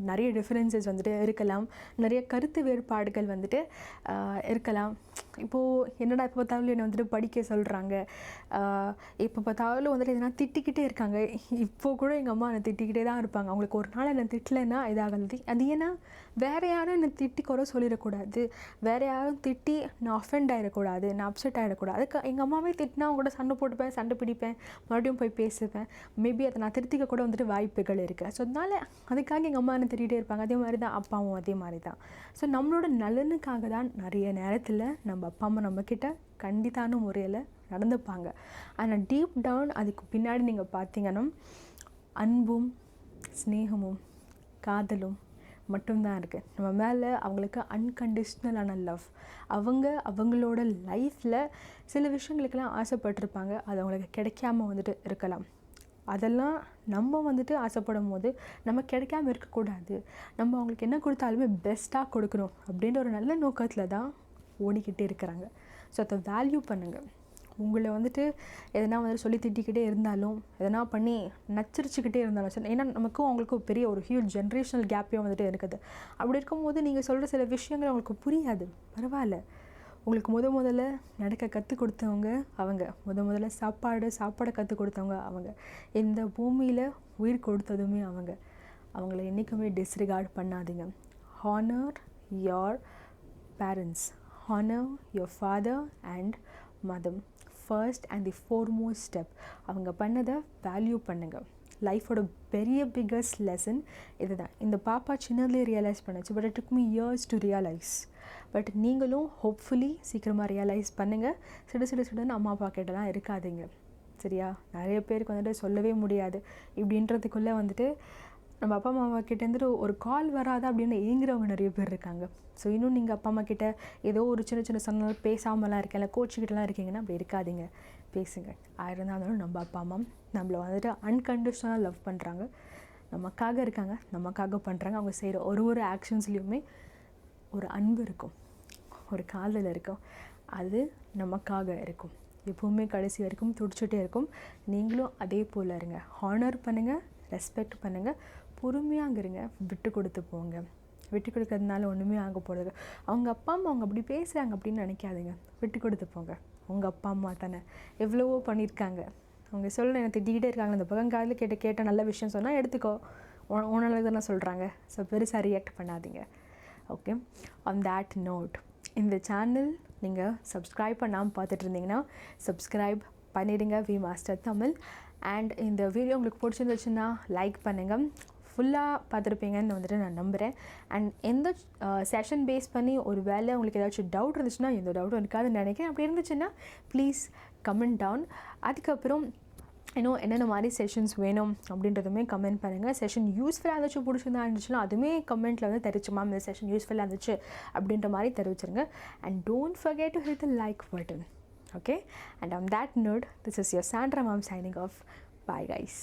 நிறைய டிஃப்ரென்சஸ் வந்துட்டு இருக்கலாம், நிறைய கருத்து வேறுபாடுகள் வந்துட்டு இருக்கலாம். இப்போது என்னடா இப்போ பார்த்தாலும் என்னை வந்துட்டு படிக்க சொல்கிறாங்க, இப்போ பார்த்தாலும் வந்துட்டு எதனா திட்டிக்கிட்டே இருக்காங்க. இப்போது கூட எங்கள் அம்மா என்னை திட்டிக்கிட்டே தான் இருப்பாங்க. அவங்களுக்கு ஒரு நாள் என்னை திட்டலைன்னா இதாகுது. அது ஏன்னா வேறு யாரும் என்னை திட்டி குறை சொல்லிடக்கூடாது, வேறு யாரும் திட்டி நான் அஃபெண்ட் ஆகிடக்கூடாது, நான் அப்செட் ஆகிடக்கூடாது. அதுக்கு எங்கள் அம்மாவே திட்டினா அவங்க கூட சண்டை பிடிப்பேன், மறுபடியும் போய் பேசுவேன். மேபி அதை நான் திருத்திக்க கூட வந்துட்டு வாய்ப்புகள் இருக்குது. ஸோ அதனால் அதுக்காக எங்கள் அம்மா என்ன திட்டிகிட்டே இருப்பாங்க. அதே மாதிரி தான் அப்பாவும் அதே மாதிரி தான். ஸோ நம்மளோட நலனுக்காக தான் நிறைய நேரத்தில் நம்ம அப்பா அம்மா நம்மக்கிட்ட கண்டித்தான முறையில் நடந்துப்பாங்க. ஆனால் டீப் டவுன் அதுக்கு பின்னாடி நீங்கள் பார்த்தீங்கன்னா அன்பும் ஸ்னேகமும் காதலும் மட்டும்தான் இருக்குது. நம்ம மேலே அவங்களுக்கு அன்கண்டிஷ்னலான லவ். அவங்களோட லைஃப்பில் சில விஷயங்களுக்கெல்லாம் ஆசைப்பட்டிருப்பாங்க, அது அவங்களுக்கு கிடைக்காம வந்துட்டு இருக்கலாம். அதெல்லாம் நம்ம வந்துட்டு ஆசைப்படும் போது நம்ம கிடைக்காம இருக்கக்கூடாது, நம்ம அவங்களுக்கு என்ன கொடுத்தாலுமே பெஸ்ட்டாக கொடுக்கணும் அப்படின்ற ஒரு நல்ல நோக்கத்தில் தான் ஓடிக்கிட்டே இருக்கிறாங்க. ஸோ அதை வேல்யூ பண்ணுங்கள். உங்களை வந்துட்டு எதனா வந்து சொல்லி திட்டிக்கிட்டே இருந்தாலும், எதனா பண்ணி நச்சரிச்சுக்கிட்டே இருந்தாலும் சரி, ஏன்னா நமக்கும் அவங்களுக்கும் பெரிய ஒரு ஹியூஜ் ஜென்ரேஷனல் கேப்பே வந்துட்டு இருக்குது. அப்படி இருக்கும்போது நீங்கள் சொல்கிற சில விஷயங்கள் அவங்களுக்கு புரியாது, பரவாயில்ல. உங்களுக்கு முதல்ல நடக்க கற்றுக் கொடுத்தவங்க அவங்க, முதல்ல சாப்பாடை கற்றுக் கொடுத்தவங்க அவங்க, இந்த பூமியில் உயிர் கொடுத்ததுமே அவங்கள என்றைக்குமே டிஸ்ரிகார்ட் பண்ணாதீங்க. Honour your parents, honour your father and mother first and the foremost step. அவங்க பண்ணதை வேல்யூ பண்ணுங்கள். லைஃபோட பிக்கஸ்ட் லெசன் இதுதான். இந்த பாப்பா சின்னதுலேயே ரியலைஸ் பண்ணுச்சு, but it took me years to realise. But நீங்களும் ஹோப்ஃபுல்லி சீக்கிரமாக ரியலைஸ் பண்ணுங்கள். சிடுன்னு அம்மா அப்பா கிட்டலாம் இருக்காதீங்க, சரியா? நிறைய பேருக்கு வந்துட்டு சொல்லவே முடியாது. இப்படின்றதுக்குள்ளே வந்துட்டு நம்ம அப்பா அம்மா கிட்டேருந்துட்டு ஒரு கால் வராதா அப்படின்னு ஏங்குறவங்க நிறைய பேர் இருக்காங்க. ஸோ இன்னும் நீங்கள் அப்பா அம்மா கிட்ட ஏதோ ஒரு சின்ன சொன்னால் பேசாமலாம் இருக்கேன், இல்லை கோச்சிக்கிட்டலாம் இருக்கீங்கன்னா அப்படி இருக்காதீங்க, பேசுங்க. இருந்தாலும் நம்ம அப்பா அம்மா நம்மளை வந்துட்டு அன்கண்டிஷ்னலாக லவ் பண்ணுறாங்க. நமக்காக இருக்காங்க, நமக்காக பண்ணுறாங்க. அவங்க செய்கிற ஒரு ஆக்ஷன்ஸ்லேயுமே ஒரு அன்பு இருக்கும், ஒரு காதல் இருக்கும். அது நமக்காக இருக்கும், எப்போவுமே கடைசி வரைக்கும் துடிச்சுட்டே இருக்கும். நீங்களும் அதே போல் இருங்க. ஹானர் பண்ணுங்கள், ரெஸ்பெக்ட் பண்ணுங்கள், பொறுமையாக இருங்க, விட்டு கொடுத்து போங்க. விட்டு கொடுக்கறதுனால ஒன்றுமே ஆக போகிறது. அவங்க அப்பா அம்மா அவங்க அப்படி பேசுகிறாங்க அப்படின்னு நினைக்காதீங்க. விட்டு கொடுத்து போங்க. உங்கள் அப்பா அம்மா தானே, எவ்வளவோ பண்ணியிருக்காங்க. அவங்க சொல்ல எனக்கு திட்டிகிட்டே இருக்காங்க, இந்த பக்கம் காதில் கேட்ட நல்ல விஷயம் சொன்னால் எடுத்துக்கோ, உன்னால தானே சொல்கிறாங்க. ஸோ பெருசாக ரியாக்ட் பண்ணாதீங்க. ஓகே, ஆன் தேட் நோட், இந்த சேனல் நீங்கள் சப்ஸ்கிரைப் பண்ணாமல் பார்த்துட்டு இருந்தீங்கன்னா சப்ஸ்கிரைப் பண்ணிடுங்க, வி மாஸ்டர் தமிழ். அண்ட் இந்த வீடியோ உங்களுக்கு பிடிச்சிருந்துச்சுன்னா லைக் பண்ணுங்கள். ஃபுல்லாக பார்த்துருப்பீங்கன்னு வந்துட்டு நான் நம்புகிறேன். அண்ட் எந்த செஷன் பேஸ் பண்ணி ஒரு வேளை உங்களுக்கு ஏதாச்சும் டவுட் இருந்துச்சுன்னா, எந்த டவுட்டும் இருக்காதுன்னு நினைக்கிறேன். அப்படி இருந்துச்சுன்னா ப்ளீஸ் கமெண்ட் டவுன். அதுக்கப்புறம் இன்னும் என்னென்ன மாதிரி செஷன்ஸ் வேணும் அப்படின்றதுமே கமெண்ட் பண்ணுங்கள். செஷன் யூஸ்ஃபுல்லாக இருந்துச்சு, பிடிச்சிருந்தா இருந்துச்சுன்னா அதுவுமே கமெண்ட்டில் வந்து தெரிவிச்சு, மேம் இந்த செஷன் யூஸ்ஃபுல்லாக இருந்துச்சு அப்படின்ற மாதிரி தெரிவிச்சிருங்க. And don't forget to hit the like button. Okay, and on that note, this is your Sandra Ma'am signing off. Bye guys.